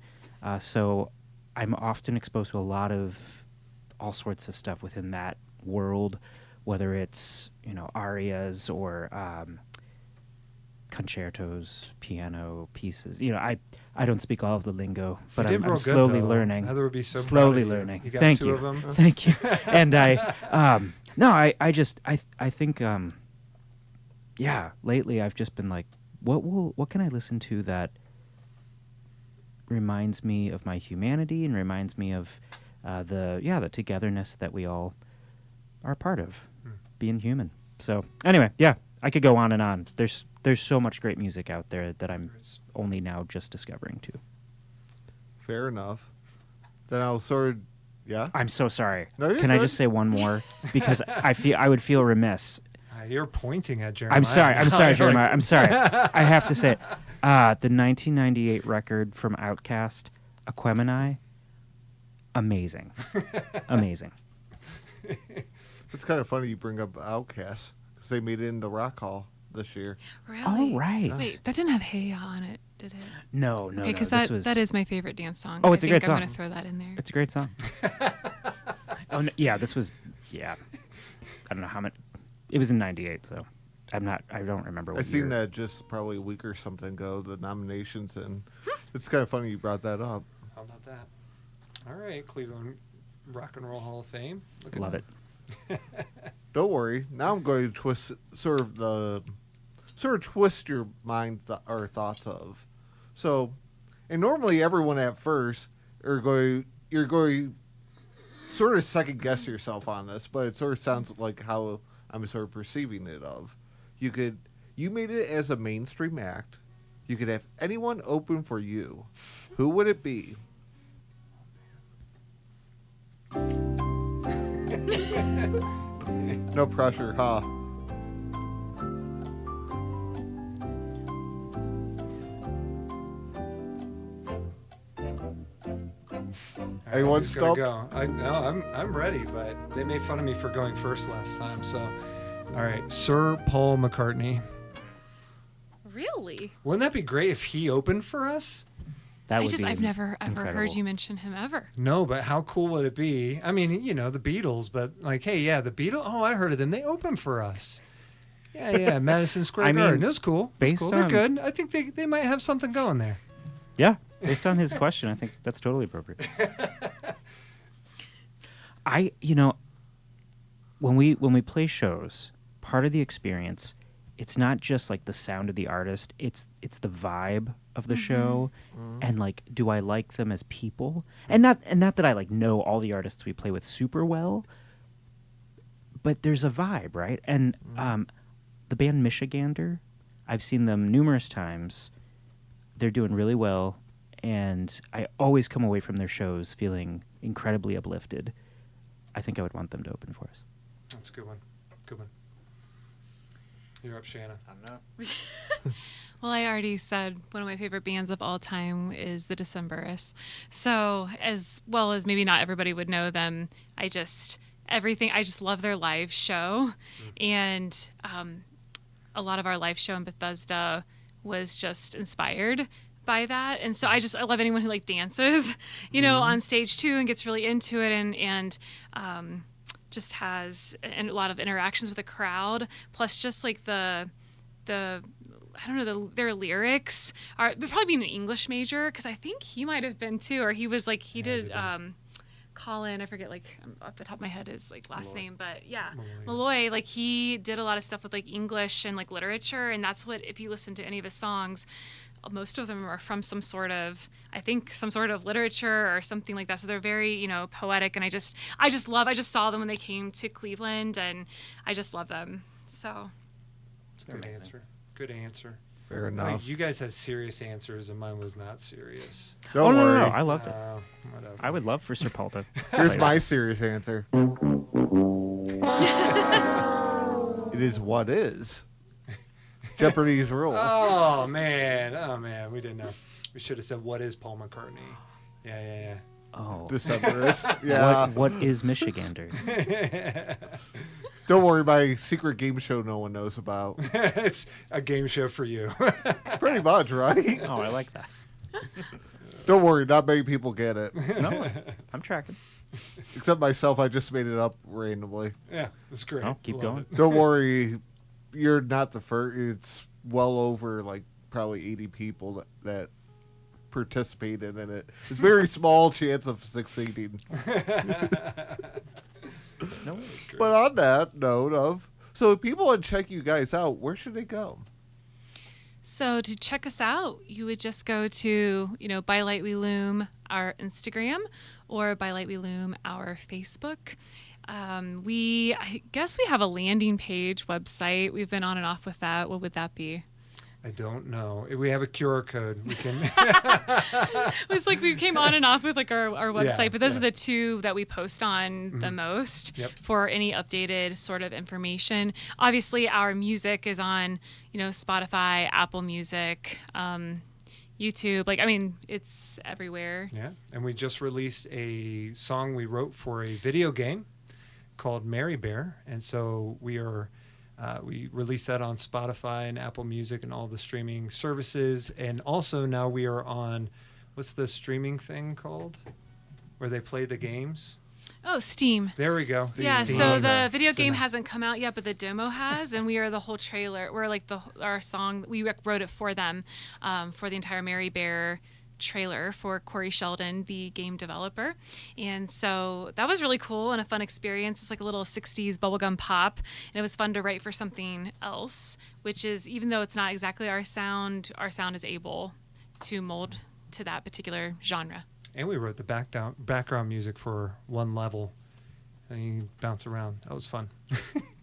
[SPEAKER 4] so I'm often exposed to a lot of all sorts of stuff within that world, whether it's, arias or concertos, piano pieces. I don't speak all of the lingo, but
[SPEAKER 3] You did
[SPEAKER 4] I'm
[SPEAKER 3] real good,
[SPEAKER 4] slowly
[SPEAKER 3] though.
[SPEAKER 4] learning.
[SPEAKER 3] Heather would be so proud
[SPEAKER 4] slowly
[SPEAKER 3] of you.
[SPEAKER 4] learning.
[SPEAKER 3] You got
[SPEAKER 4] Thank
[SPEAKER 3] two
[SPEAKER 4] you.
[SPEAKER 3] of them.
[SPEAKER 4] Thank you. And I think lately I've just been like, what can I listen to that reminds me of my humanity and reminds me of the togetherness that we all are part of. being human. So anyway, yeah, I could go on and on. There's so much great music out there that I'm only now just discovering too.
[SPEAKER 2] Fair enough. Then I'll sort of, yeah.
[SPEAKER 4] I'm so sorry.
[SPEAKER 2] No, you're
[SPEAKER 4] Can I
[SPEAKER 2] good.
[SPEAKER 4] just say one more? Because I would feel remiss.
[SPEAKER 3] You're pointing at Jeremiah.
[SPEAKER 4] I'm sorry,
[SPEAKER 3] now.
[SPEAKER 4] Jeremiah. I'm sorry. I have to say it. The 1998 record from Outkast, Aquemini, amazing. Amazing.
[SPEAKER 2] It's kind of funny you bring up Outkast because they made it into Rock Hall this year.
[SPEAKER 1] Really?
[SPEAKER 4] Oh, right.
[SPEAKER 1] Wait, that didn't have Hey Ya on it, did it?
[SPEAKER 4] No.
[SPEAKER 1] Okay, because
[SPEAKER 4] this
[SPEAKER 1] that is my favorite dance song.
[SPEAKER 4] Oh, it's a
[SPEAKER 1] I
[SPEAKER 4] great
[SPEAKER 1] think I'm
[SPEAKER 4] song.
[SPEAKER 1] going to throw that in there.
[SPEAKER 4] It's a great song. Oh, no, yeah, this was, I don't know how much. It was in 98, so I don't remember what
[SPEAKER 2] I seen
[SPEAKER 4] year.
[SPEAKER 2] that just probably a week or something ago, the nominations, and it's kind of funny you brought that up.
[SPEAKER 3] How about that? All right, Cleveland Rock and Roll Hall of Fame. Look at
[SPEAKER 4] Love
[SPEAKER 3] them.
[SPEAKER 4] it.
[SPEAKER 2] Don't worry. Now I'm going to sort of twist your mind or thoughts of. So, and normally everyone at first you're going sort of second guess yourself on this, but it sort of sounds like how I'm sort of perceiving it of. You made it as a mainstream act. You could have anyone open for you. Who would it be? No pressure, huh?
[SPEAKER 3] All
[SPEAKER 2] Anyone
[SPEAKER 3] who's gonna
[SPEAKER 2] stumped?
[SPEAKER 3] go? I'm ready, but they made fun of me for going first last time. So, all right, Sir Paul McCartney.
[SPEAKER 1] Really?
[SPEAKER 3] Wouldn't that be great if he opened for us?
[SPEAKER 4] That would be
[SPEAKER 1] I've never ever
[SPEAKER 4] incredible.
[SPEAKER 1] heard you mention him ever.
[SPEAKER 3] No, but how cool would it be? I mean, the Beatles, but like, hey, yeah, the Beatles. Oh, I heard of them. They opened for us. Yeah, Madison Square
[SPEAKER 4] I mean,
[SPEAKER 3] Garden. It was cool. It was
[SPEAKER 4] based
[SPEAKER 3] cool. They're
[SPEAKER 4] on-
[SPEAKER 3] good. I think they might have something going there.
[SPEAKER 4] Yeah, based on his question, I think that's totally appropriate. When we play shows, part of the experience, it's not just like the sound of the artist, it's the vibe of the show, and like, do I like them as people? And not that I like know all the artists we play with super well, but there's a vibe, right? And the band Michigander, I've seen them numerous times. They're doing really well, and I always come away from their shows feeling incredibly uplifted. I think I would want them to open for us.
[SPEAKER 3] That's a good one. Good one. You're up, Shanna.
[SPEAKER 1] Well, I already said one of my favorite bands of all time is the Decemberists. So, as well as maybe not everybody would know them, I just love their live show. And a lot of our live show in Bethesda was just inspired by that. And so I love anyone who like dances, on stage too, and gets really into it and just has a lot of interactions with the crowd. Plus just like the I don't know, their lyrics are, they'd probably be an English major, because I think he might have been too, or he was like, he did Colin, I forget, like, off the top of my head his like last name, but yeah, Malloy, like he did a lot of stuff with like English and like literature, and that's what, if you listen to any of his songs, most of them are from some sort of literature or something like that. So they're very, poetic, and I just saw them when they came to Cleveland, and I just love them. So
[SPEAKER 3] It's a good answer. Good answer.
[SPEAKER 2] Fair
[SPEAKER 3] Like,
[SPEAKER 2] enough.
[SPEAKER 3] you guys had serious answers, and mine was not serious.
[SPEAKER 2] Don't worry.
[SPEAKER 4] No, I loved it.
[SPEAKER 3] Whatever.
[SPEAKER 4] I would love for Sir Paul to.
[SPEAKER 2] Here's
[SPEAKER 4] play
[SPEAKER 2] my
[SPEAKER 4] that.
[SPEAKER 2] serious answer. It is what is. Jeopardy's rules.
[SPEAKER 3] Oh man, we didn't know. We should have said, "What is Paul McCartney?" Yeah.
[SPEAKER 4] Oh,
[SPEAKER 2] Decemberists. Yeah.
[SPEAKER 4] what is Michigander?
[SPEAKER 2] Don't worry, my secret game show no one knows about.
[SPEAKER 3] It's a game show for you.
[SPEAKER 2] Pretty much, right?
[SPEAKER 4] Oh, I like that.
[SPEAKER 2] Don't worry, not many people get it.
[SPEAKER 4] No, I'm tracking.
[SPEAKER 2] Except myself, I just made it up randomly.
[SPEAKER 3] Yeah, it's great.
[SPEAKER 4] Oh, keep
[SPEAKER 3] Love
[SPEAKER 4] going.
[SPEAKER 3] it.
[SPEAKER 2] Don't worry, you're not the first. It's well over like probably 80 people that participated in it. It's very small chance of succeeding.
[SPEAKER 4] No,
[SPEAKER 2] But on that note so if people want to check you guys out, where should they go?
[SPEAKER 1] So to check us out, you would just go to, By Light We Loom, our Instagram, or By Light We Loom, our Facebook.
[SPEAKER 6] I guess we have a landing page website. We've been on and off with that. What would that be?
[SPEAKER 3] I don't know. We have a QR code. We can.
[SPEAKER 6] It's like we came on and off with like our website,
[SPEAKER 3] Yeah,
[SPEAKER 6] but those
[SPEAKER 3] yeah.
[SPEAKER 6] are the two that we post on the most
[SPEAKER 3] Yep.
[SPEAKER 6] for any updated sort of information. Obviously, our music is on, Spotify, Apple Music, YouTube. Like, I mean, it's everywhere.
[SPEAKER 3] Yeah, and we just released a song we wrote for a video game called Mary Bear, and so we released that on Spotify and Apple Music and all the streaming services, and also now we are on, what's the streaming thing called, where they play the games?
[SPEAKER 6] Oh, Steam.
[SPEAKER 3] There we go.
[SPEAKER 6] Yeah,
[SPEAKER 3] Steam.
[SPEAKER 6] so the video
[SPEAKER 3] So
[SPEAKER 6] game
[SPEAKER 3] now-
[SPEAKER 6] hasn't come out yet, but the demo has, and we are the whole trailer. We're like our song. We wrote it for them, for the entire Mary Bear trailer for Corey Sheldon, the game developer. And so that was really cool and a fun experience. It's like a little 60s bubblegum pop, and it was fun to write for something else, which is, even though it's not exactly our sound is able to mold to that particular genre.
[SPEAKER 3] And we wrote the background music for one level, and you bounce around. That was fun.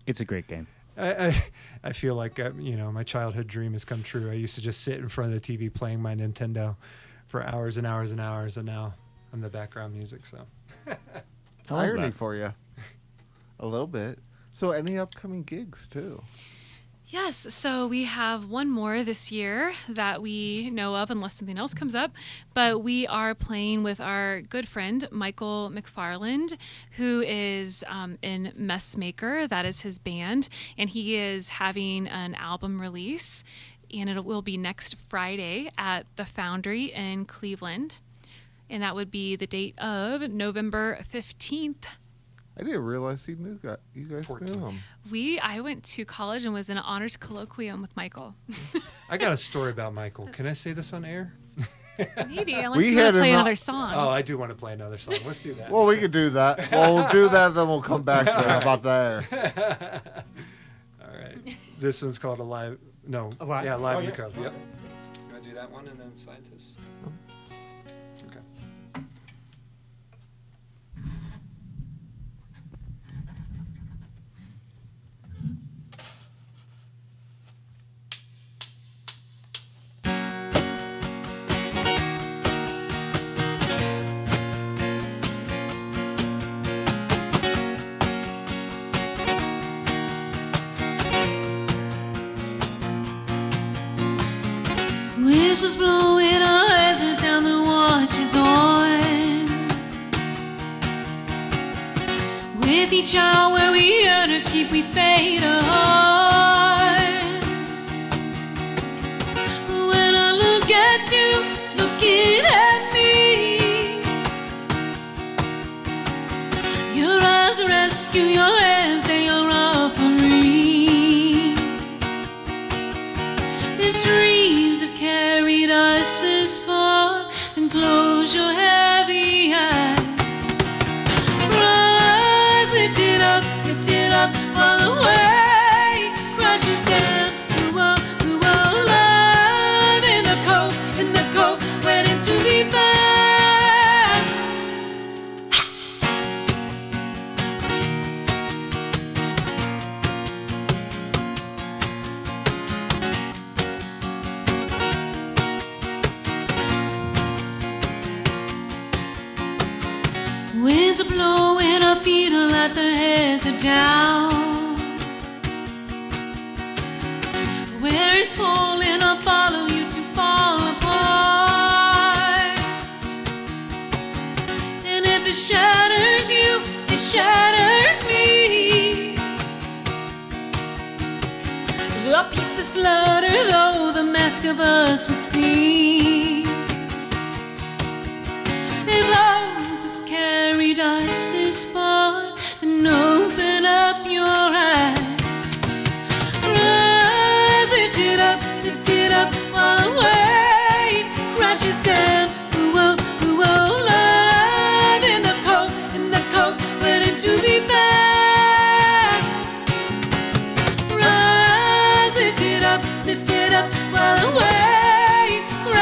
[SPEAKER 4] It's a great game.
[SPEAKER 3] I feel like my childhood dream has come true. I used to just sit in front of the TV playing my Nintendo for hours and hours and hours, and now I'm the background music. So
[SPEAKER 4] I love
[SPEAKER 2] Irony
[SPEAKER 4] that.
[SPEAKER 2] for you. A little bit. So any upcoming gigs too?
[SPEAKER 6] Yes, so we have one more this year that we know of, unless something else comes up. But we are playing with our good friend, Michael McFarland, who is in Messmaker. That is his band. And he is having an album release. And it will be next Friday at the Foundry in Cleveland. And that would be the date of November 15th.
[SPEAKER 2] I didn't realize you guys
[SPEAKER 3] 14.
[SPEAKER 2] knew him.
[SPEAKER 6] I went to college and was in an honors colloquium with Michael.
[SPEAKER 3] I got a story about Michael. Can I say this on air?
[SPEAKER 6] Maybe, unless
[SPEAKER 2] We
[SPEAKER 6] you want
[SPEAKER 2] had
[SPEAKER 6] to play
[SPEAKER 2] him
[SPEAKER 6] another
[SPEAKER 2] on-
[SPEAKER 6] song.
[SPEAKER 3] Oh, I do want to play another song. Let's do that.
[SPEAKER 2] Well, we could do that. We'll do that, then we'll come back to it. How about that?
[SPEAKER 3] All right. This one's called Alive. No.
[SPEAKER 4] Alive?
[SPEAKER 3] Yeah, Live
[SPEAKER 4] Oh,
[SPEAKER 3] in the
[SPEAKER 4] yeah.
[SPEAKER 3] Cove. Yep. You want to do that one and then Scientists? Okay.
[SPEAKER 1] Whistles blowing, our heads are down, the watch is on. With each hour where we earn or keep, we fade our hearts. When I look at you, looking at me, your eyes rescue, your hands say you're offering. If dreams have carried us this far, then close your heavy eyes. Rise, lift it up, while the wave crashes down. Who will love in the cove, waiting to be found. Winds are blowing, our feet are let the heads are down. Where it's pulling, I'll follow you to fall apart. And if it shatters you, it shatters me. The pieces flutter, though the mask of us would seem. If love has carried us this far, then open up your eyes. Rise, lift it up, while the wave crashes down. Who will love in the cove, waiting to be found. Rise, lift it up, while the wave crashes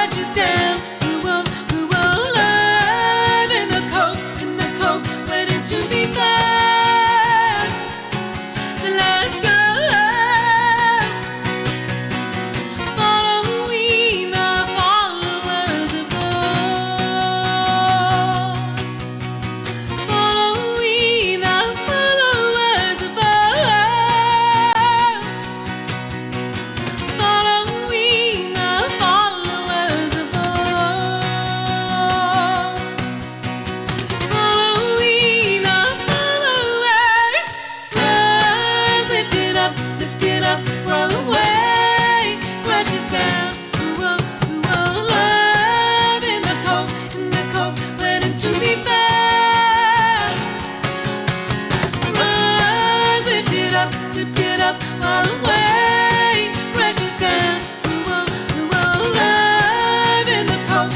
[SPEAKER 1] to get up while the weight crashes down. We were alive in the cold,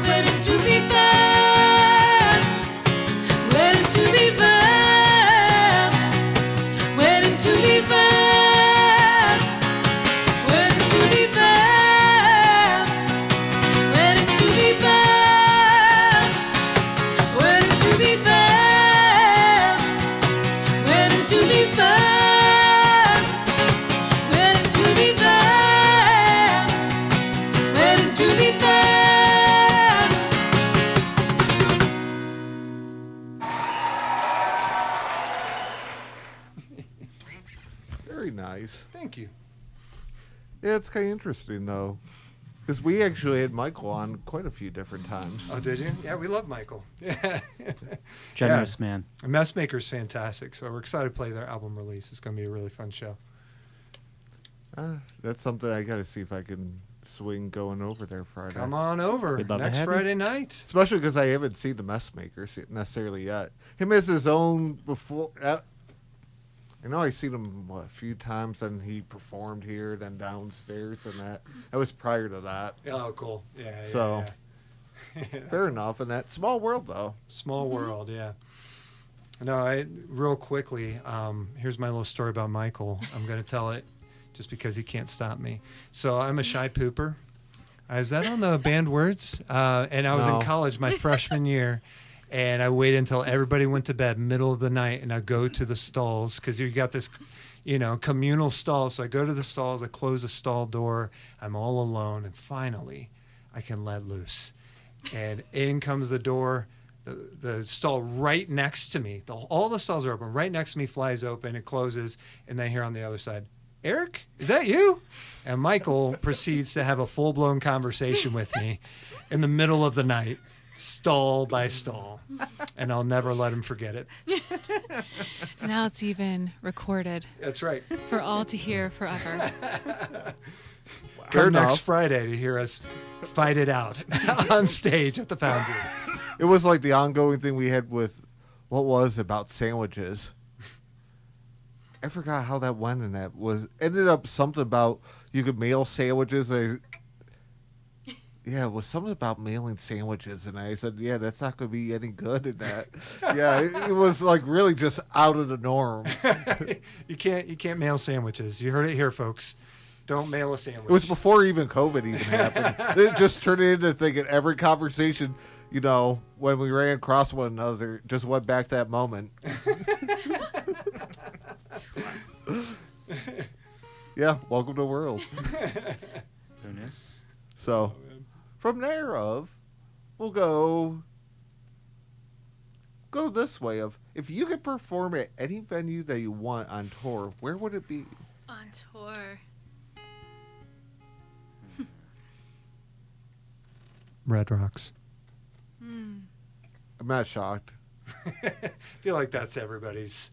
[SPEAKER 1] waiting to be found, waiting to be found, waiting to be found, waiting to be found, waiting to be found, waiting to be found, waiting to be found, waiting to be found, waiting to be found.
[SPEAKER 2] Very nice.
[SPEAKER 3] Thank you.
[SPEAKER 2] Yeah, it's kind of interesting though, because we actually had Michael on quite a few different times.
[SPEAKER 3] Oh, did you? Yeah, we love Michael. Yeah.
[SPEAKER 4] Generous man.
[SPEAKER 3] Messmaker's fantastic, so we're excited to play their album release. It's going to be a really fun show.
[SPEAKER 2] That's something I got to see if I can swing going over there Friday.
[SPEAKER 3] Come on over
[SPEAKER 4] We'd love to
[SPEAKER 3] next
[SPEAKER 4] have you.
[SPEAKER 3] Friday night.
[SPEAKER 2] Especially because I haven't seen the Messmakers necessarily yet. Him as his own before. I know I've seen him a few times, and he performed here, then downstairs, and that was prior to that.
[SPEAKER 3] Oh, cool. Yeah.
[SPEAKER 2] So-
[SPEAKER 3] yeah.
[SPEAKER 2] Fair enough. In that small world, though.
[SPEAKER 3] Small world, yeah. No, real quickly, here's my little story about Michael. I'm going to tell it just because he can't stop me. So I'm a shy pooper. Is that on the banned words? And I was
[SPEAKER 2] No.
[SPEAKER 3] in college my freshman year, and I waited until everybody went to bed, middle of the night, and I go to the stalls because you got this, communal stall. So I go to the stalls, I close the stall door, I'm all alone, and finally I can let loose. And in comes the door. The stall right next to me. All the stalls are open. Right next to me flies open. It closes, and then I hear on the other side, "Eric, is that you?" And Michael proceeds to have a full-blown conversation with me in the middle of the night, stall by stall, and I'll never let him forget it.
[SPEAKER 6] Now it's even recorded
[SPEAKER 3] That's right.
[SPEAKER 6] for all to hear forever.
[SPEAKER 2] Fair
[SPEAKER 3] Come next
[SPEAKER 2] enough.
[SPEAKER 3] Friday to hear us fight it out on stage at the Foundry.
[SPEAKER 2] It was like the ongoing thing we had with what was about sandwiches. I forgot how that went, and that was ended up something about you could mail sandwiches. Yeah, it was something about mailing sandwiches, and I said, "Yeah, that's not going to be any good in that." Yeah, it was like really just out of the norm.
[SPEAKER 3] You can't mail sandwiches. You heard it here, folks. Don't mail a sandwich.
[SPEAKER 2] It was before even COVID even happened. It just turned into thinking every conversation, when we ran across one another, just went back to that moment. Yeah, welcome to the world. So, from there we'll go this way of, if you could perform at any venue that you want on tour, where would it be?
[SPEAKER 6] On tour.
[SPEAKER 3] Red Rocks.
[SPEAKER 2] I'm not shocked.
[SPEAKER 3] I feel like that's everybody's,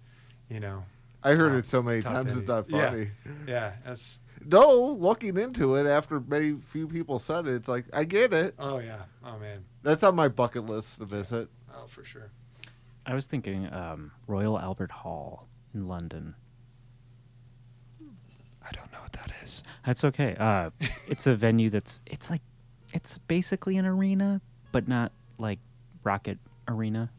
[SPEAKER 2] I heard it so many
[SPEAKER 3] top
[SPEAKER 2] times
[SPEAKER 3] venue.
[SPEAKER 2] it's not
[SPEAKER 3] Yeah.
[SPEAKER 2] funny.
[SPEAKER 3] Yeah, that's.
[SPEAKER 2] No, looking into it after few people said it, it's like, I get it.
[SPEAKER 3] Oh yeah. Oh man.
[SPEAKER 2] That's on my bucket list to visit.
[SPEAKER 3] Oh, for sure.
[SPEAKER 4] I was thinking Royal Albert Hall in London.
[SPEAKER 3] I don't know what that is.
[SPEAKER 4] That's okay. It's a venue it's basically an arena, but not like Rocket Arena.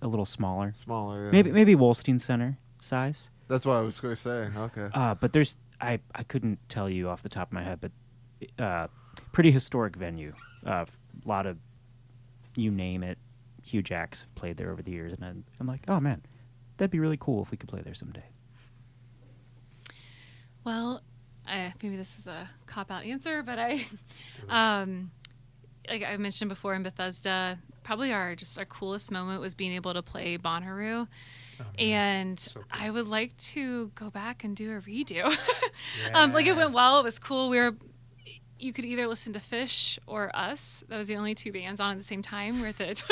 [SPEAKER 4] A little smaller.
[SPEAKER 2] Smaller. Yeah.
[SPEAKER 4] Maybe Wolstein Center size.
[SPEAKER 2] That's what I was going to say. Okay.
[SPEAKER 4] But there's I couldn't tell you off the top of my head, but pretty historic venue. A lot of, you name it, huge acts have played there over the years, and I'm like, oh man, that'd be really cool if we could play there someday.
[SPEAKER 6] Well, maybe this is a cop-out answer, but like I mentioned before in Bethesda, probably our coolest moment was being able to play Bonnaroo. And
[SPEAKER 3] So cool.
[SPEAKER 6] I would like to go back and do a redo. Like it went well. It was cool. You could either listen to Fish or us. That was the only two bands on at the same time. We're at the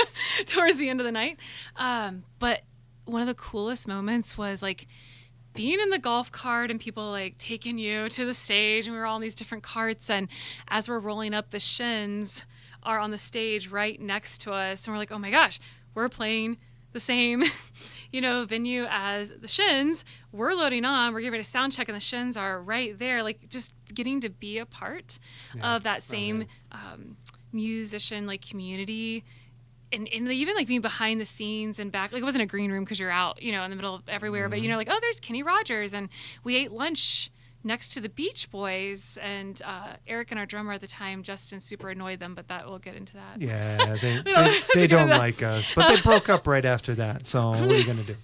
[SPEAKER 6] towards the end of the night. But one of the coolest moments was like being in the golf cart and people like taking you to the stage, and we were all in these different carts. And as we're rolling up, the Shins are on the stage right next to us, and we're like, oh my gosh, we're playing the same, venue as the Shins. We're loading on. We're getting ready to sound check, and the Shins are right there. Like just getting to be a part of that same musician like community. And even like being behind the scenes and back, like it wasn't a green room because you're out, in the middle of everywhere, but like, oh, there's Kenny Rogers, and we ate lunch next to the Beach Boys, and Eric and our drummer at the time, Justin, super annoyed them, but we'll get into that.
[SPEAKER 3] Yeah, they don't like us, but they broke up right after that. So what are you gonna do?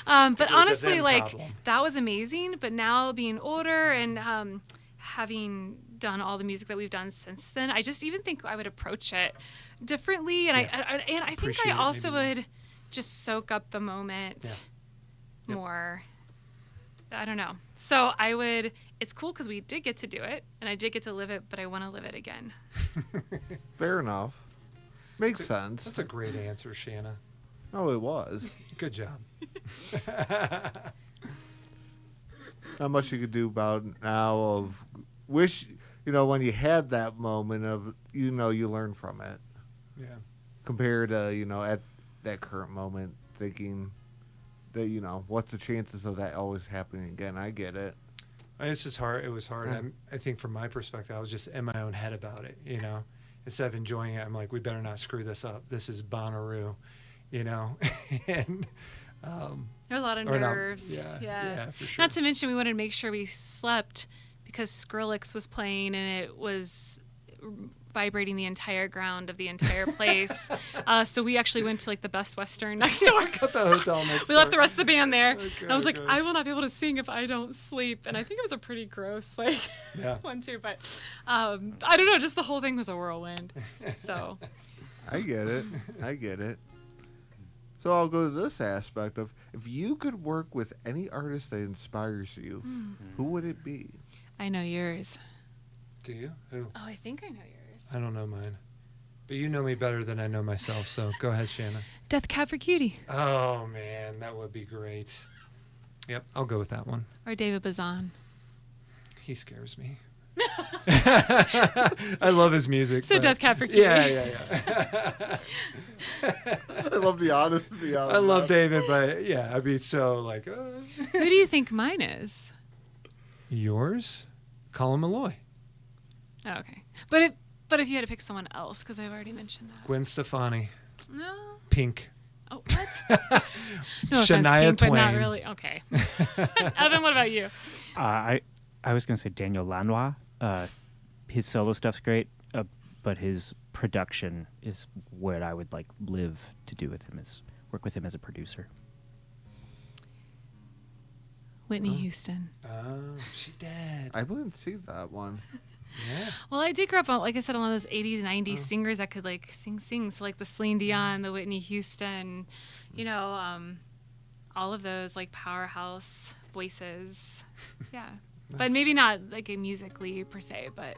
[SPEAKER 6] But
[SPEAKER 3] a
[SPEAKER 6] honestly,
[SPEAKER 3] them
[SPEAKER 6] like
[SPEAKER 3] problem.
[SPEAKER 6] that was amazing. But now being older and having done all the music that we've done since then, I just even think I would approach it differently, and I think
[SPEAKER 3] Appreciate
[SPEAKER 6] I
[SPEAKER 3] it
[SPEAKER 6] also
[SPEAKER 3] maybe more.
[SPEAKER 6] would just soak up the moment more. I don't know. So I would. It's cool because we did get to do it, and I did get to live it, but I want to live it again.
[SPEAKER 2] Fair enough. Makes sense.
[SPEAKER 3] That's a great answer, Shanna.
[SPEAKER 2] Oh, it was.
[SPEAKER 3] Good job.
[SPEAKER 2] Not much you could do about it now. Of wish when you had that moment of you learn from it.
[SPEAKER 3] Yeah.
[SPEAKER 2] Compared to at that current moment thinking that what's the chances of that always happening again. I get it.
[SPEAKER 3] It's just hard. It was hard.
[SPEAKER 2] Yeah.
[SPEAKER 3] I think from my perspective, I was just in my own head about it. Instead of enjoying it, I'm like, we better not screw this up. This is Bonnaroo, and
[SPEAKER 6] There are a lot of
[SPEAKER 3] or not-
[SPEAKER 6] nerves.
[SPEAKER 3] yeah, for sure.
[SPEAKER 6] Not to mention, we wanted to make sure we slept because Skrillex was playing and it was vibrating the entire ground of the entire place. So we actually went to like the Best Western next door.
[SPEAKER 3] Got the hotel next
[SPEAKER 6] We left
[SPEAKER 3] door.
[SPEAKER 6] the rest of the band there.
[SPEAKER 3] Okay,
[SPEAKER 6] And I was like,
[SPEAKER 3] gosh.
[SPEAKER 6] I will not be able to sing if I don't sleep. And I think it was a pretty gross
[SPEAKER 3] Yeah.
[SPEAKER 6] one too. But I don't know. Just the whole thing was a whirlwind. So
[SPEAKER 2] I get it. So I'll go to this aspect of if you could work with any artist that inspires you, who would it be?
[SPEAKER 6] I know yours.
[SPEAKER 3] Do you? Who?
[SPEAKER 6] Oh, I think I know yours.
[SPEAKER 3] I don't know mine. But you know me better than I know myself, so go ahead, Shanna.
[SPEAKER 6] Death Cab for Cutie.
[SPEAKER 3] Oh, man, that would be great. Yep, I'll go with that one.
[SPEAKER 6] Or David Bazan.
[SPEAKER 3] He scares me. I love his music.
[SPEAKER 6] So
[SPEAKER 3] but-
[SPEAKER 6] Death Cab for Cutie.
[SPEAKER 3] Yeah.
[SPEAKER 2] I love the honesty.
[SPEAKER 3] I love David, but yeah, I'd be so like,
[SPEAKER 6] Who do you think mine is?
[SPEAKER 3] yours? Colin Malloy.
[SPEAKER 6] Oh, okay. But if you had to pick someone else, because I've already mentioned that.
[SPEAKER 3] Gwen Stefani.
[SPEAKER 6] No.
[SPEAKER 3] Pink.
[SPEAKER 6] Oh, what? No offense,
[SPEAKER 3] Shania
[SPEAKER 6] Pink, but not
[SPEAKER 3] Twain.
[SPEAKER 6] really. Okay. Evan, what about you?
[SPEAKER 4] I was gonna say Daniel Lanois. His solo stuff's great, but his production is what I would like live to do with him, is work with him as a producer.
[SPEAKER 6] Whitney Houston.
[SPEAKER 3] Oh, she did.
[SPEAKER 2] I wouldn't see that one.
[SPEAKER 3] Yeah.
[SPEAKER 6] Well, I did grow up on, like I said, on one of those 80s, 90s singers that could like sing. So like the Celine Dion, the Whitney Houston, all of those like powerhouse voices. Yeah. But maybe not like musically per se, but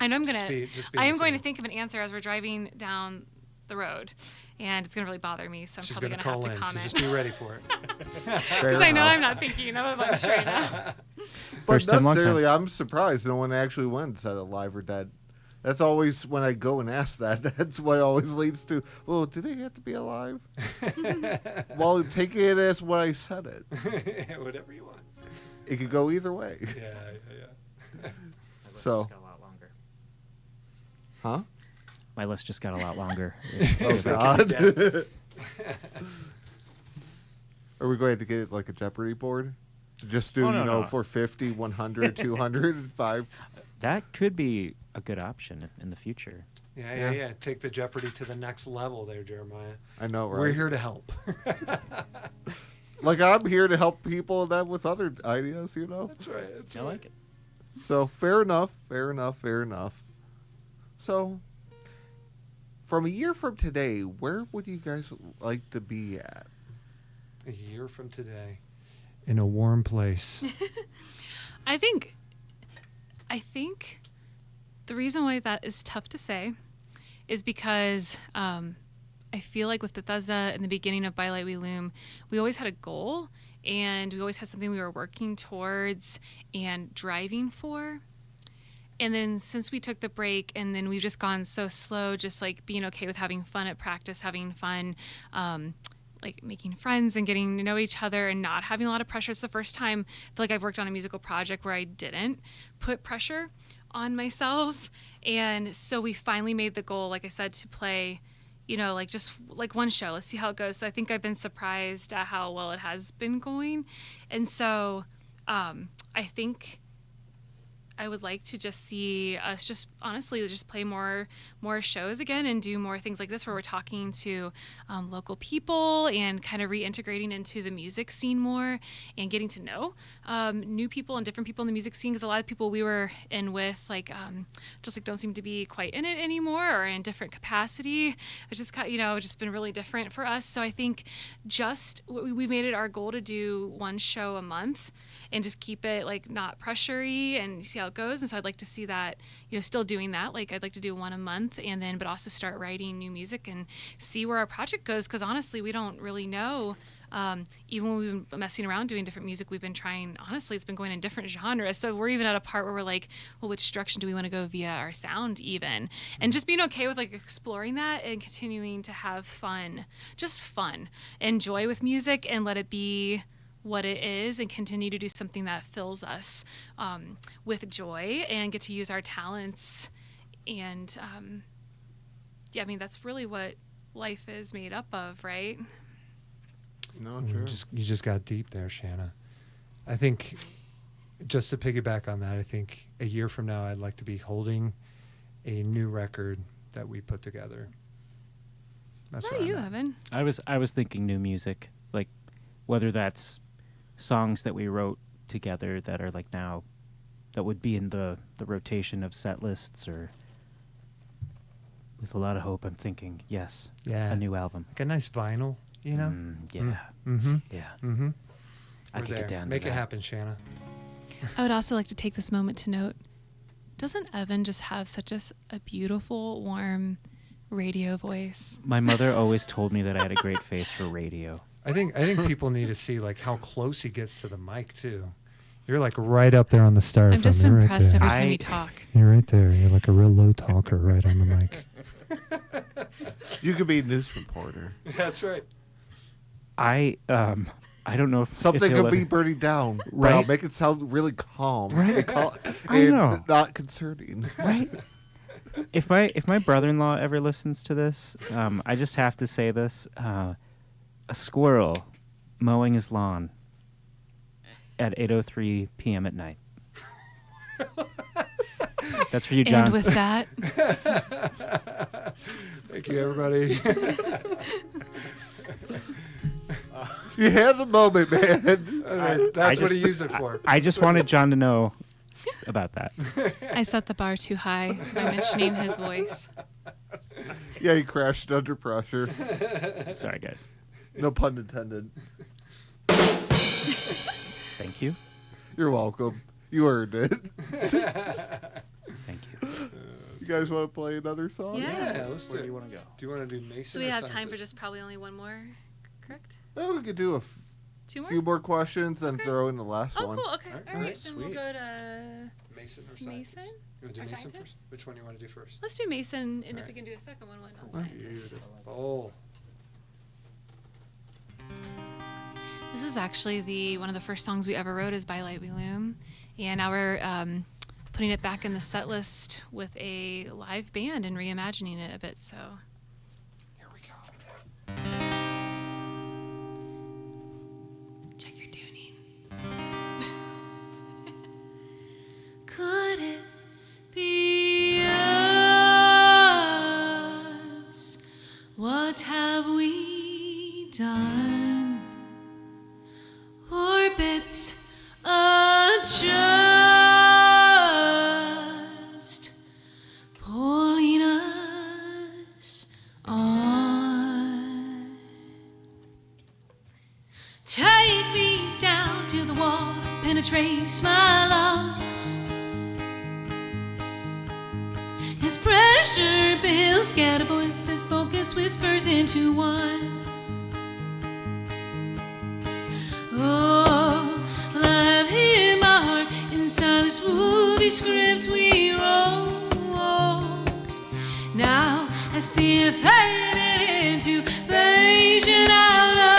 [SPEAKER 6] I know I'm going to,
[SPEAKER 3] Just be
[SPEAKER 6] I am
[SPEAKER 3] the
[SPEAKER 6] going to
[SPEAKER 3] same.
[SPEAKER 6] think of an answer as we're driving down the road, and it's going to really bother me. So I'm
[SPEAKER 3] She's
[SPEAKER 6] probably
[SPEAKER 3] going to
[SPEAKER 6] going to have
[SPEAKER 3] call
[SPEAKER 6] to
[SPEAKER 3] in, so
[SPEAKER 6] comment.
[SPEAKER 3] just be ready for it.
[SPEAKER 2] Fair
[SPEAKER 6] Because I know
[SPEAKER 2] enough.
[SPEAKER 6] I'm not thinking of a bunch right now.
[SPEAKER 2] But
[SPEAKER 4] First time, long time.
[SPEAKER 2] necessarily, I'm surprised no one actually went and said Alive or Dead. That's always when I go and ask that. That's what always leads to. Well, do they have to be alive? Well, take it as what I said it.
[SPEAKER 3] Whatever you want.
[SPEAKER 2] It could go either way.
[SPEAKER 3] Yeah.
[SPEAKER 2] So-
[SPEAKER 4] Just got a lot longer.
[SPEAKER 2] Huh?
[SPEAKER 4] My list just got a lot longer.
[SPEAKER 2] Oh God. Are we going to get like a Jeopardy board? Just do,
[SPEAKER 4] Oh, no.
[SPEAKER 2] for 50, 100, 200, 5.
[SPEAKER 4] That could be a good option in the future.
[SPEAKER 3] Yeah. Take the Jeopardy to the next level there, Jeremiah.
[SPEAKER 2] I know, right?
[SPEAKER 3] We're here to help.
[SPEAKER 2] Like, I'm here to help people that with other ideas,
[SPEAKER 3] That's right.
[SPEAKER 4] I like it.
[SPEAKER 2] So, fair enough. So, from a year from today, where would you guys like to be at?
[SPEAKER 3] A year from today, in a warm place.
[SPEAKER 6] I think the reason why that is tough to say is because I feel like with Bethesda in the beginning of By Light We Loom, we always had a goal and we always had something we were working towards and driving for. And then since we took the break and then we've just gone so slow, just like being okay with having fun at practice, having fun like making friends and getting to know each other and not having a lot of pressure. It's the first time I feel like I've worked on a musical project where I didn't put pressure on myself. And so we finally made the goal, like I said, to play, like just like one show. Let's see how it goes. So I think I've been surprised at how well it has been going. And so I think I would like to just see us just honestly just play more shows again and do more things like this where we're talking to local people and kind of reintegrating into the music scene more and getting to know new people and different people in the music scene, because a lot of people we were in with just like don't seem to be quite in it anymore or in different capacity. It's just just been really different for us. So I think just we made it our goal to do one show a month and just keep it like not pressury and see how it goes. And so I'd like to see that, still doing that. Like I'd like to do one a month and then, but also start writing new music and see where our project goes. Cause honestly, we don't really know. Even when we've been messing around doing different music, we've been trying, honestly, it's been going in different genres. So we're even at a part where we're like, well, which direction do we want to go via our sound even? And just being okay with like exploring that and continuing to have fun, just fun and joy with music and let it be what it is and continue to do something that fills us with joy and get to use our talents. And that's really what life is made up of, right?
[SPEAKER 2] No, true.
[SPEAKER 3] You just got deep there, Shanna. I think just to piggyback on that, I think a year from now I'd like to be holding a new record that we put together. That's
[SPEAKER 6] How
[SPEAKER 3] what
[SPEAKER 6] about you,
[SPEAKER 3] I'm at.
[SPEAKER 6] Evan?
[SPEAKER 4] I was thinking new music, like whether that's songs that we wrote together that are like now that would be in the rotation of set lists, or with a lot of hope I'm thinking a new album.
[SPEAKER 3] Like a nice vinyl,
[SPEAKER 4] Yeah.
[SPEAKER 3] Mm-hmm.
[SPEAKER 4] Yeah.
[SPEAKER 3] Mm-hmm.
[SPEAKER 4] I could get down to
[SPEAKER 3] Make
[SPEAKER 4] that.
[SPEAKER 3] it happen, Shanna.
[SPEAKER 6] I would also like to take this moment to note, doesn't Evan just have such a beautiful, warm radio voice?
[SPEAKER 4] My mother always told me that I had a great face for radio.
[SPEAKER 3] I think people need to see like how close he gets to the mic too. You're like right up there on the styrofoam.
[SPEAKER 6] I'm just
[SPEAKER 3] You're
[SPEAKER 6] impressed
[SPEAKER 3] right
[SPEAKER 6] every
[SPEAKER 3] there.
[SPEAKER 6] time you talk.
[SPEAKER 3] You're right there. You're like a real low talker right on the mic.
[SPEAKER 2] You could be a news reporter.
[SPEAKER 3] That's right.
[SPEAKER 4] I don't know if
[SPEAKER 2] Something
[SPEAKER 4] if he'll
[SPEAKER 2] could be
[SPEAKER 4] ever-
[SPEAKER 2] burning down.
[SPEAKER 4] Right.
[SPEAKER 2] Right. Make it sound really calm.
[SPEAKER 4] Right.
[SPEAKER 2] And
[SPEAKER 4] I know.
[SPEAKER 2] not concerning.
[SPEAKER 4] right. If my brother-in-law ever listens to this, I just have to say this: a squirrel mowing his lawn at 8:03 p.m. at night. That's for you, John.
[SPEAKER 6] And with that,
[SPEAKER 3] Thank you, everybody.
[SPEAKER 2] You had the moment, man.
[SPEAKER 3] That's
[SPEAKER 4] I
[SPEAKER 3] what he
[SPEAKER 4] just-
[SPEAKER 3] used it for.
[SPEAKER 4] I just wanted John to know about that.
[SPEAKER 6] I set the bar too high by mentioning his voice.
[SPEAKER 2] Yeah, he crashed under pressure.
[SPEAKER 4] Sorry, guys.
[SPEAKER 2] No pun intended.
[SPEAKER 4] Thank you.
[SPEAKER 2] You're welcome. You earned it.
[SPEAKER 4] Thank you.
[SPEAKER 2] You guys want to play another song?
[SPEAKER 6] Yeah.
[SPEAKER 3] Let's do
[SPEAKER 4] Where
[SPEAKER 3] it.
[SPEAKER 4] do you want to go?
[SPEAKER 3] Do you want to do Mason?
[SPEAKER 6] So we
[SPEAKER 3] or
[SPEAKER 6] have time for
[SPEAKER 3] scientist?
[SPEAKER 6] just probably only one more, correct?
[SPEAKER 2] Oh, we could do a
[SPEAKER 6] Two more?
[SPEAKER 2] few more questions, then
[SPEAKER 6] Okay.
[SPEAKER 2] throw in the last
[SPEAKER 6] Oh,
[SPEAKER 2] one.
[SPEAKER 6] cool. Okay.
[SPEAKER 3] Alright,
[SPEAKER 6] All right.
[SPEAKER 3] alright,
[SPEAKER 6] Then we'll
[SPEAKER 3] sweet.
[SPEAKER 6] go to
[SPEAKER 3] Mason or scientist?
[SPEAKER 6] Mason?
[SPEAKER 3] You want to do
[SPEAKER 6] Or
[SPEAKER 3] Mason
[SPEAKER 6] scientist?
[SPEAKER 3] first? Which one do you want to do first?
[SPEAKER 6] Let's do Mason, and if
[SPEAKER 3] Alright.
[SPEAKER 6] we can do a second one, why not scientist?
[SPEAKER 3] Beautiful.
[SPEAKER 6] This is actually one of the first songs we ever wrote is By Light We Loom. And now we're putting it back in the set list with a live band and reimagining it a bit. So
[SPEAKER 3] Here we go.
[SPEAKER 6] check your tuning. Could it be us? What have we done? Orbits adjust, pulling us on. Take me down to the wall, penetrates my lungs. As pressure builds, scatter voices, focus whispers into one. Oh, well, I've hid my heart inside this movie script we wrote. Now I see it fading into vision out of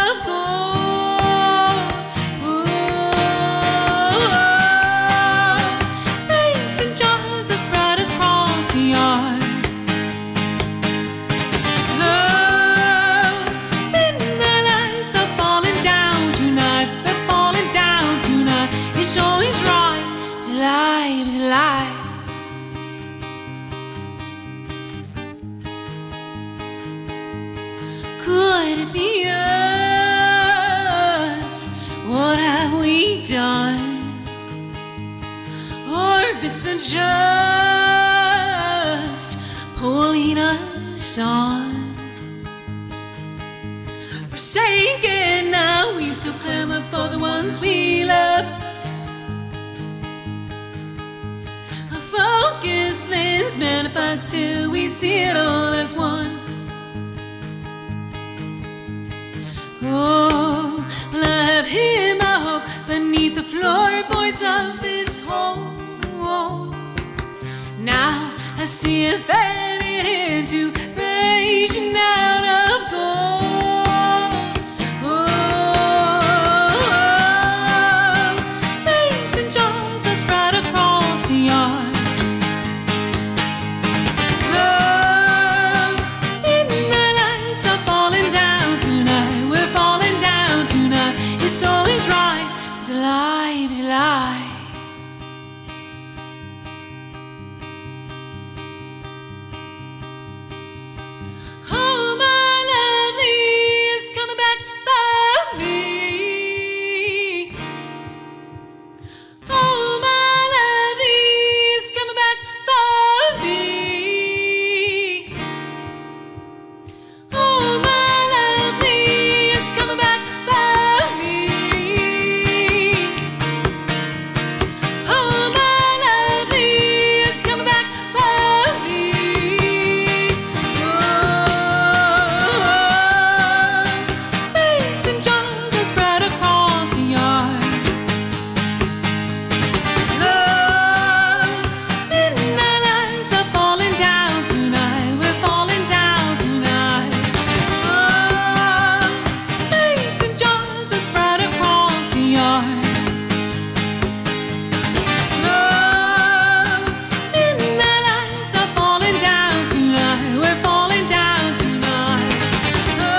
[SPEAKER 1] done. Orbits are just pulling us on. Forsaken now, we still clamor for the ones we love. A focused lens manifests till we see it all as one. Oh, well, I have hid my hope beneath the floorboards of this home. Now I see it fading into raging out of gold. Oh, mason jars are spread across the yard. Oh, midnight lights are falling down tonight. We're falling down tonight. Your soul is right. It's alive, it's alive. Oh, my lovely is coming back for me. Oh, my lovely is coming back for me. Oh, my lovely is coming back for me. Oh, my lovely is coming back for me. Oh, mason jars are spread across the yard. Love, midnight lights are falling down tonight. We're falling down tonight. Oh, mason jars are spread across the yard. Love, midnight lights are falling down tonight. We're falling down tonight. Oh,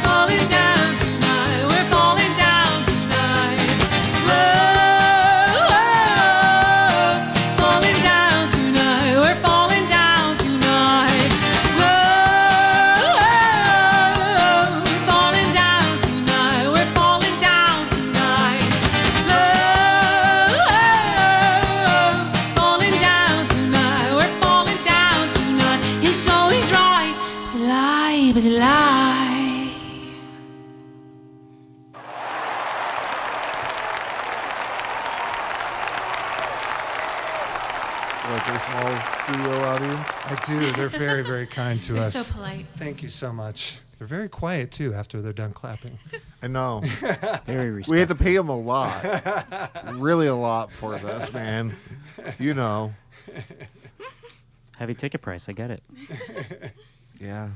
[SPEAKER 1] falling down tonight. We're falling down tonight. Falling down tonight. We're falling down tonight. Falling down tonight. We're falling down tonight. Falling down tonight. We're falling down tonight. Your soul is right. It's alive. It's alive.
[SPEAKER 2] Like our small studio audience.
[SPEAKER 3] I do. They're very, very kind to
[SPEAKER 6] They're
[SPEAKER 3] us.
[SPEAKER 6] so polite.
[SPEAKER 3] Thank you so much. They're very quiet too after they're done clapping.
[SPEAKER 2] I know.
[SPEAKER 4] Very
[SPEAKER 2] We had to
[SPEAKER 4] respectful.
[SPEAKER 2] pay him a lot. Really a lot for this, man. You know.
[SPEAKER 4] Heavy ticket price. I get it.
[SPEAKER 2] Yeah.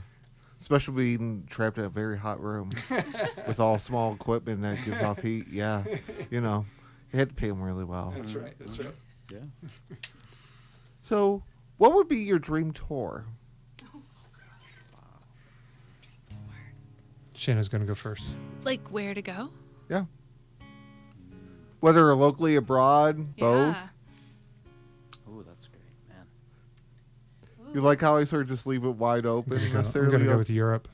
[SPEAKER 2] Especially being trapped in a very hot room with all small equipment that gives off heat. Yeah. You know. You had to pay him really well.
[SPEAKER 3] That's right. That's right.
[SPEAKER 4] Yeah.
[SPEAKER 2] So, what would be your dream tour?
[SPEAKER 3] Shanna's going to go first.
[SPEAKER 6] Like where to go?
[SPEAKER 2] Yeah. Whether locally, abroad, both.
[SPEAKER 6] Yeah.
[SPEAKER 4] Oh, that's great, man.
[SPEAKER 2] You like how I sort of just leave it wide open?
[SPEAKER 3] I'm going
[SPEAKER 2] necessarily?
[SPEAKER 3] to go with Europe.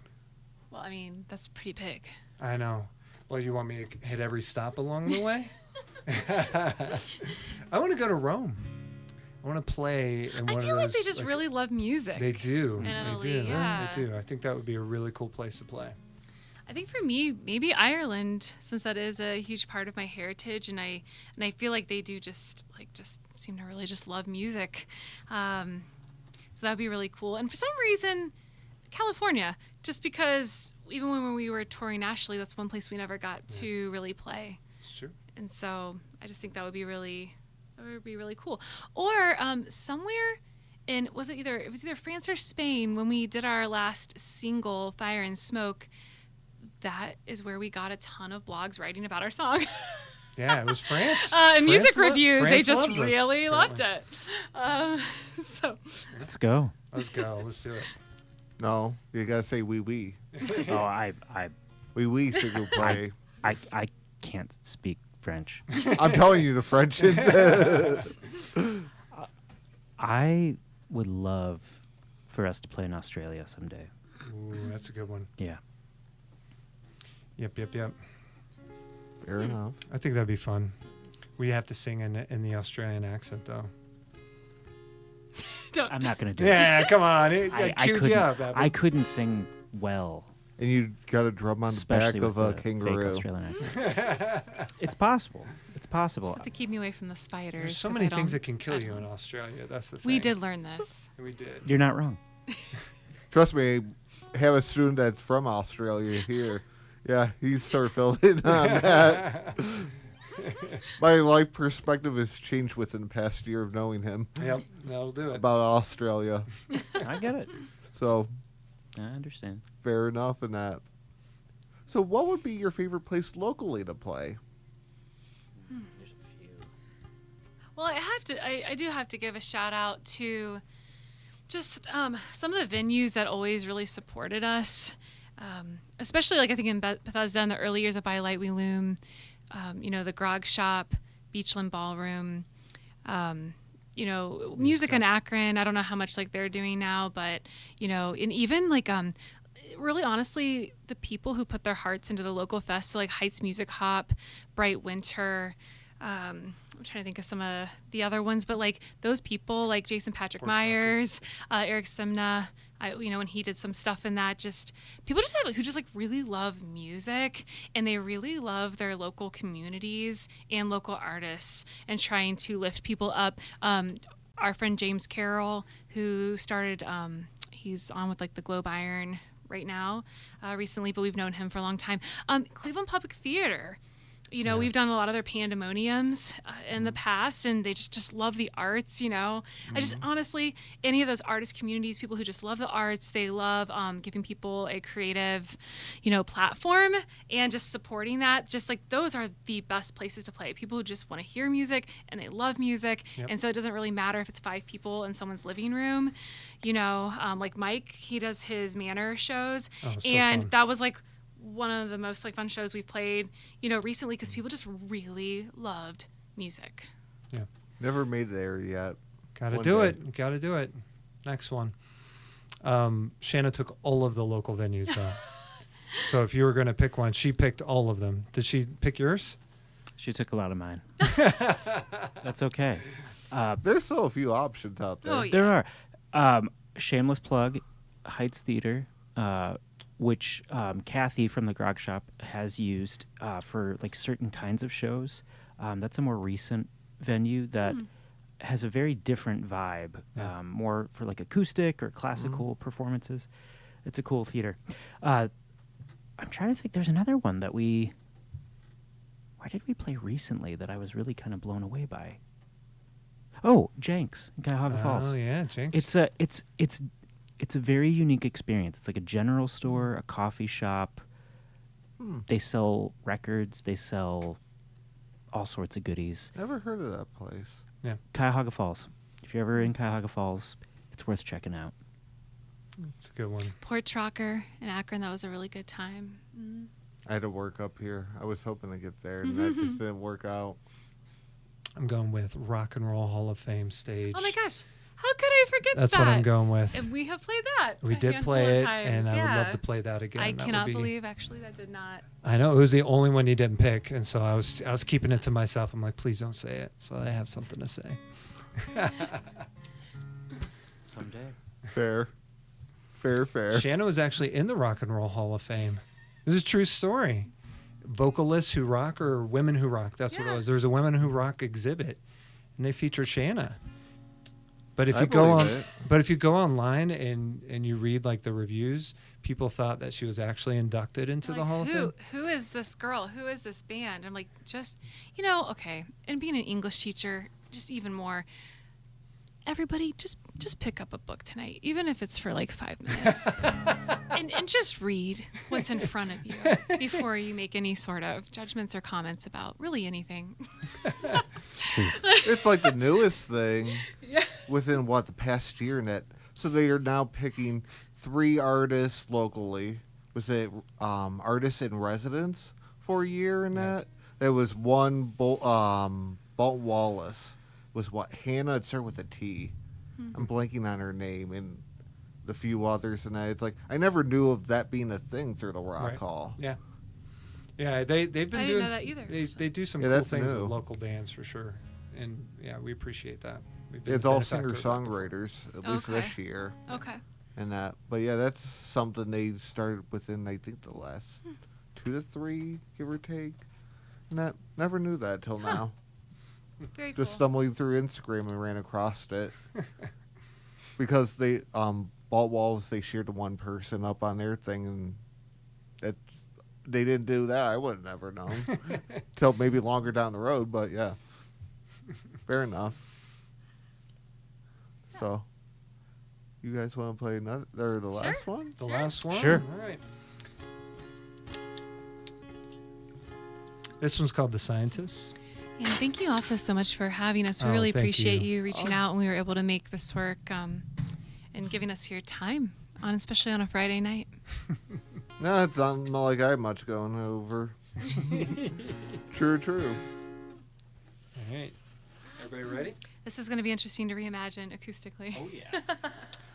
[SPEAKER 6] Well, I mean, that's pretty big.
[SPEAKER 3] I know. Well, you want me to hit every stop along the way? I want to go to Rome. I want to play in one
[SPEAKER 6] I
[SPEAKER 3] of
[SPEAKER 6] feel like they
[SPEAKER 3] those,
[SPEAKER 6] just really love music.
[SPEAKER 3] They do.
[SPEAKER 6] in
[SPEAKER 3] They
[SPEAKER 6] Italy,
[SPEAKER 3] do.
[SPEAKER 6] yeah.
[SPEAKER 3] They do. I think that would be a really cool place to play.
[SPEAKER 6] I think for me, maybe Ireland, since that is a huge part of my heritage, and I feel like they do just seem to really just love music. So that'd be really cool. And for some reason, California, just because even when we were touring nationally, that's one place we never got to really play.
[SPEAKER 3] It's true.
[SPEAKER 6] And so I just think that would be really cool. Or somewhere in it was either France or Spain when we did our last single, Fire and Smoke. That is where we got a ton of blogs writing about our song.
[SPEAKER 3] Yeah, it was France.
[SPEAKER 6] And music
[SPEAKER 3] France
[SPEAKER 6] reviews, they
[SPEAKER 3] France
[SPEAKER 6] just
[SPEAKER 3] loves us,
[SPEAKER 6] really loved
[SPEAKER 3] apparently.
[SPEAKER 6] it. So
[SPEAKER 4] Let's go.
[SPEAKER 3] Let's go. Let's do it.
[SPEAKER 2] No, you gotta say wee wee.
[SPEAKER 4] Oh, I
[SPEAKER 2] Wee wee single play.
[SPEAKER 4] can't speak French.
[SPEAKER 2] I'm telling you, the French.
[SPEAKER 4] I would love for us to play in Australia someday.
[SPEAKER 3] Ooh, that's a good one.
[SPEAKER 4] Yeah.
[SPEAKER 3] Yep.
[SPEAKER 2] Fair enough.
[SPEAKER 3] I think that'd be fun. We have to sing in the Australian accent, though.
[SPEAKER 4] I'm not going to do it.
[SPEAKER 3] Yeah, come on.
[SPEAKER 4] I
[SPEAKER 3] I
[SPEAKER 4] couldn't sing well.
[SPEAKER 2] And you got to drum on the
[SPEAKER 4] Especially
[SPEAKER 2] back of
[SPEAKER 4] with
[SPEAKER 2] a
[SPEAKER 4] the fake
[SPEAKER 2] kangaroo.
[SPEAKER 4] Australian accent. It's possible. It's possible.
[SPEAKER 6] Just have to keep me away from the spiders.
[SPEAKER 3] There's so
[SPEAKER 6] 'cause
[SPEAKER 3] many
[SPEAKER 6] I
[SPEAKER 3] things
[SPEAKER 6] don't-
[SPEAKER 3] that can kill
[SPEAKER 6] I
[SPEAKER 3] you
[SPEAKER 6] don't-
[SPEAKER 3] in Australia. That's the thing.
[SPEAKER 6] We did learn this.
[SPEAKER 3] We did.
[SPEAKER 4] You're not wrong.
[SPEAKER 2] Trust me, have a student that's from Australia here. Yeah, he's sort of filled in on that. My life perspective has changed within the past year of knowing him
[SPEAKER 3] Yep, that'll do it.
[SPEAKER 2] about Australia.
[SPEAKER 4] I get it.
[SPEAKER 2] So
[SPEAKER 4] I understand.
[SPEAKER 2] fair enough in that. So what would be your favorite place locally to play?
[SPEAKER 4] There's a few.
[SPEAKER 6] Well, I do have to give a shout out to just some of the venues that always really supported us, especially like I think in Bethesda in the early years of By Light We Loom, the Grog Shop, Beachland Ballroom, music in Akron. I don't know how much like they're doing now, but and even like really honestly, the people who put their hearts into the local fest, so like Heights Music Hop, Bright Winter. I'm trying to think of some of the other ones, but like those people, like Jason Patrick Myers, Eric Simna, when he did some stuff in that, just people who just like really love music and they really love their local communities and local artists and trying to lift people up. Our friend James Carroll, who started, he's on with like the Globe Iron right now recently, but we've known him for a long time. Cleveland Public Theater. We've done a lot of their pandemoniums in the past, and they just love the arts, I just honestly, any of those artist communities, people who just love the arts, they love giving people a creative, platform and just supporting that. Just like those are the best places to play. People who just want to hear music and they love music.
[SPEAKER 3] Yep.
[SPEAKER 6] And so it doesn't really matter if it's 5 people in someone's living room, like Mike, he does his Manor shows.
[SPEAKER 3] Oh, so
[SPEAKER 6] and
[SPEAKER 3] fun.
[SPEAKER 6] that was like one of the most like fun shows we've played, recently because people just really loved music.
[SPEAKER 3] Yeah.
[SPEAKER 2] Never made it there yet.
[SPEAKER 3] Gotta
[SPEAKER 2] One
[SPEAKER 3] do
[SPEAKER 2] day.
[SPEAKER 3] it. Gotta do it. Next one. Shanna took all of the local venues though. So if you were going to pick one, she picked all of them. Did she pick yours?
[SPEAKER 4] She took a lot of mine. That's okay.
[SPEAKER 2] There's still a few options out there.
[SPEAKER 6] Oh, yeah.
[SPEAKER 4] There are. Shameless plug, Heights Theater, which Kathy from the Grog Shop has used for like certain kinds of shows. That's a more recent venue that has a very different vibe, more for like acoustic or classical performances. It's a cool theater. I'm trying to think. There's another one that why did we play recently that I was really kind of blown away by? Oh, Jenks in Cuyahoga Falls.
[SPEAKER 3] Oh yeah, Jinx.
[SPEAKER 4] It's a very unique experience. It's like a general store, a coffee shop. They sell records. They sell all sorts of goodies.
[SPEAKER 2] Never heard of that place.
[SPEAKER 4] Cuyahoga Falls. If you're ever in Cuyahoga Falls, it's worth checking out.
[SPEAKER 3] It's a good one.
[SPEAKER 6] Port Trocker in Akron, that was a really good time.
[SPEAKER 2] I had to work up here. I was hoping to get there, and that just didn't work out.
[SPEAKER 3] I'm going with Rock and Roll Hall of Fame stage.
[SPEAKER 6] Oh my gosh, how could I forget
[SPEAKER 3] That's
[SPEAKER 6] that?
[SPEAKER 3] what I'm going with.
[SPEAKER 6] And we have played that.
[SPEAKER 3] We
[SPEAKER 6] a
[SPEAKER 3] did
[SPEAKER 6] handful
[SPEAKER 3] play
[SPEAKER 6] of
[SPEAKER 3] it,
[SPEAKER 6] times,
[SPEAKER 3] and I would
[SPEAKER 6] yeah.
[SPEAKER 3] love to play that again.
[SPEAKER 6] I
[SPEAKER 3] That would
[SPEAKER 6] cannot
[SPEAKER 3] be-
[SPEAKER 6] believe actually that did not.
[SPEAKER 3] I know it was the only one you didn't pick, and so I was keeping it to myself. I'm like, please don't say it, so I have something to say.
[SPEAKER 4] Someday.
[SPEAKER 2] Fair.
[SPEAKER 3] Shanna was actually in the Rock and Roll Hall of Fame. This is a true story. Vocalists who rock or women who rock. That's what it
[SPEAKER 6] Yeah.
[SPEAKER 3] was. There was a women who rock exhibit, and they featured Shanna. But if
[SPEAKER 2] I
[SPEAKER 3] you go
[SPEAKER 2] believe
[SPEAKER 3] on,
[SPEAKER 2] it.
[SPEAKER 3] but if you go online and you read like the reviews, people thought that she was actually inducted into
[SPEAKER 6] Like,
[SPEAKER 3] the Hall of Fame.
[SPEAKER 6] who is this girl? Who is this band? I'm like, just, okay. And being an English teacher, just even more. Everybody, just pick up a book tonight, even if it's for like 5 minutes, and just read what's in front of you before you make any sort of judgments or comments about really anything.
[SPEAKER 2] It's like the newest thing within the past year and that. So they are now picking 3 artists locally. Was it artists in residence for a year and that? There was one Bolton Wallace. Was Hannah? It started with a T. I'm blanking on her name and the few others and that. It's like I never knew of that being a thing through the Rock
[SPEAKER 3] Right.
[SPEAKER 2] Hall.
[SPEAKER 3] Yeah. Yeah, they've been
[SPEAKER 6] I didn't
[SPEAKER 3] doing
[SPEAKER 6] know that either.
[SPEAKER 3] They do some
[SPEAKER 2] Yeah,
[SPEAKER 3] cool
[SPEAKER 2] that's
[SPEAKER 3] things
[SPEAKER 2] new.
[SPEAKER 3] with local bands for sure, and yeah, we appreciate that. We've been
[SPEAKER 2] It's all
[SPEAKER 3] benefactor of that before.
[SPEAKER 2] singer-songwriters, at least
[SPEAKER 6] Okay.
[SPEAKER 2] this year.
[SPEAKER 6] Okay.
[SPEAKER 2] And that, but yeah, that's something they started within, I think, the last 2 to 3, give or take. And that, never knew that till now.
[SPEAKER 6] Very
[SPEAKER 2] Just
[SPEAKER 6] cool.
[SPEAKER 2] stumbling through Instagram and ran across it. Because they, Balt Walls, they shared the one person up on their thing, and that's, they didn't do that. I would have never known. Till maybe longer down the road, but yeah. Fair enough. So, you guys want to play another, or the last one?
[SPEAKER 3] The last one?
[SPEAKER 4] Sure.
[SPEAKER 3] All right. This one's called The Scientist.
[SPEAKER 6] And thank you also so much for having us. We
[SPEAKER 3] Oh,
[SPEAKER 6] really
[SPEAKER 3] thank
[SPEAKER 6] appreciate
[SPEAKER 3] you.
[SPEAKER 6] you reaching out, and we were able to make this work and giving us your time, especially on a Friday night.
[SPEAKER 2] No, it's not like I have much going over. True.
[SPEAKER 3] All right. Everybody ready?
[SPEAKER 6] This is going to be interesting to reimagine acoustically.
[SPEAKER 3] Oh, yeah.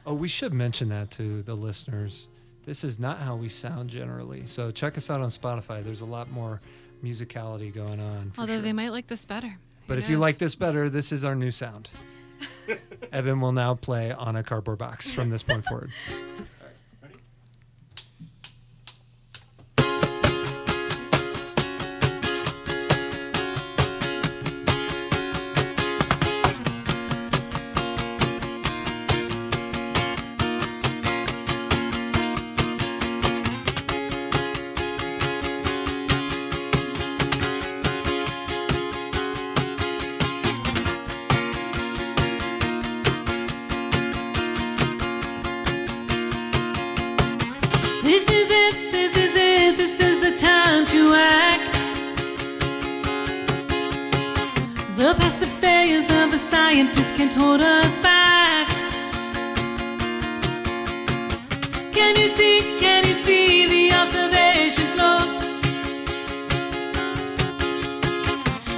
[SPEAKER 3] Oh, we should mention that to the listeners. This is not how we sound generally. So check us out on Spotify. There's a lot more musicality going on. For
[SPEAKER 6] Although
[SPEAKER 3] sure.
[SPEAKER 6] they might like this better. Who
[SPEAKER 3] But if you
[SPEAKER 6] knows?
[SPEAKER 3] like this better, this is our new sound. Evan will now play on a cardboard box from this point forward.
[SPEAKER 1] This is it, this is it, this is the time to act. The passive failures of the scientists can't hold us back. Can you see the observation flow?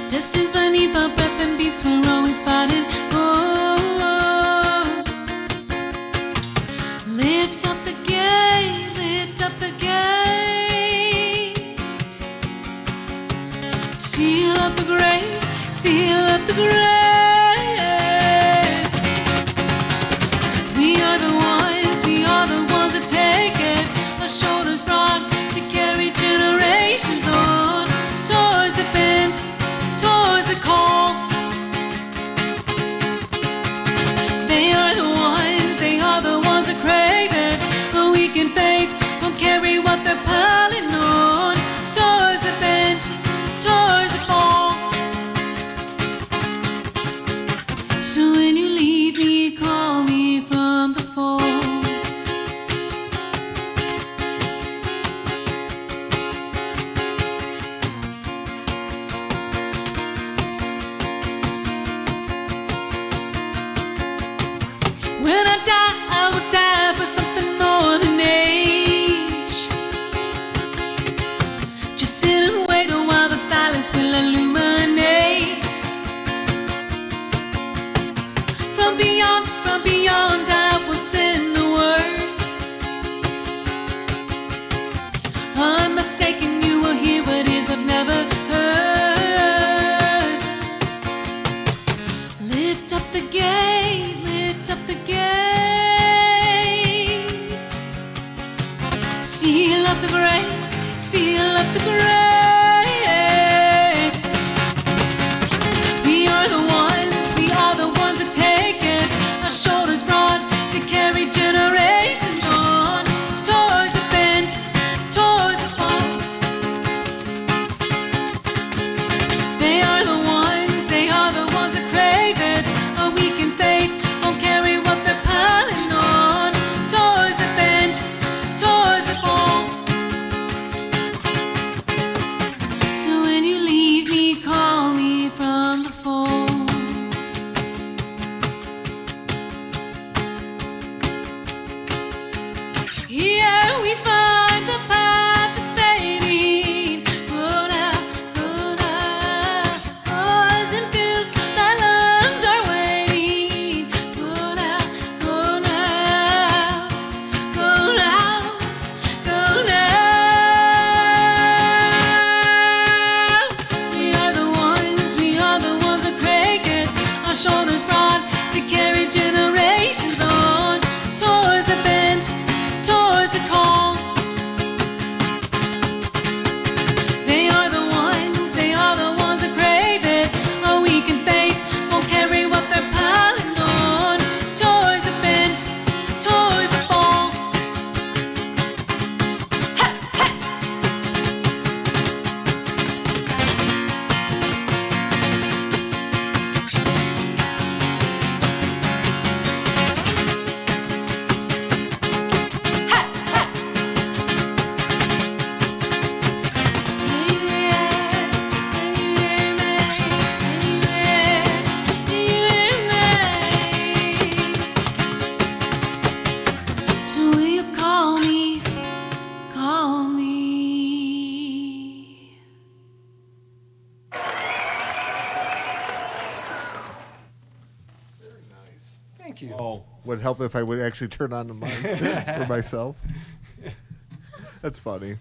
[SPEAKER 1] Distance beneath our breath and beats, we're always fighting. Oh, lift up the gate, lift up the gate. Seal up the grave, seal up the grave. We are the ones that take it. Our shoulders broad to carry generations on. Towards the bend, towards the call. They are the ones that crave it. But we can faith will carry what they're piling on. Towards the bend, towards the fall.
[SPEAKER 3] Thank you.
[SPEAKER 2] Oh, would help if I would actually turn on the mic for myself. That's funny.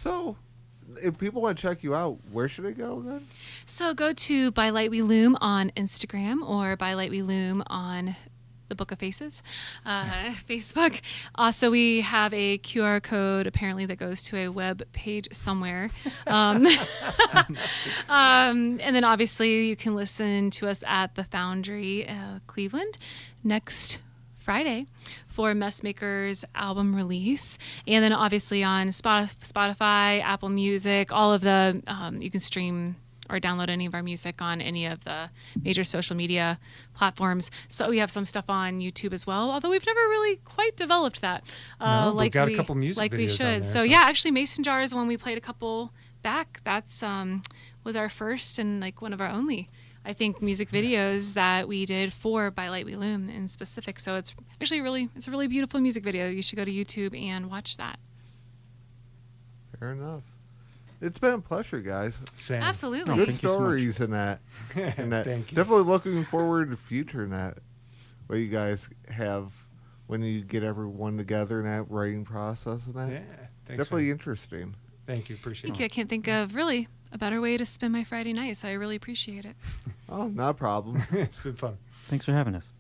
[SPEAKER 2] So, if people want to check you out, where should they go then?
[SPEAKER 6] So go to By Light We Loom on Instagram or By Light We Loom on the Book of Faces, Facebook. Also, we have a QR code apparently that goes to a web page somewhere. And then obviously you can listen to us at the Foundry, Cleveland, next Friday for Messmaker's album release. And then obviously on Spotify, Apple Music, all of the, you can stream or download any of our music on any of the major social media platforms. So we have some stuff on YouTube as well, although we've never really quite developed that.
[SPEAKER 3] No, we've got a couple music
[SPEAKER 6] like we
[SPEAKER 3] videos
[SPEAKER 6] should.
[SPEAKER 3] on there,
[SPEAKER 6] So yeah, actually Mason Jars, when we played a couple back, that's was our first and like one of our only, I think, music videos that we did for By Light We Loom in specific. So it's actually it's a really beautiful music video. You should go to YouTube and watch that.
[SPEAKER 2] Fair enough. It's been a pleasure, guys.
[SPEAKER 3] Same.
[SPEAKER 6] Absolutely.
[SPEAKER 4] Oh,
[SPEAKER 2] Good
[SPEAKER 4] thank you so much.
[SPEAKER 2] stories in that.
[SPEAKER 3] Thank you.
[SPEAKER 2] Definitely looking forward to future in that. What you guys have when you get everyone together in that writing process and that.
[SPEAKER 3] Yeah. Thanks,
[SPEAKER 2] Definitely
[SPEAKER 3] man.
[SPEAKER 2] interesting.
[SPEAKER 3] Thank you. Appreciate
[SPEAKER 6] Thank you. I can't think of really a better way to spend my Friday night, so I really appreciate it.
[SPEAKER 2] Oh, not a problem.
[SPEAKER 3] it. It's been fun.
[SPEAKER 4] Thanks for having us.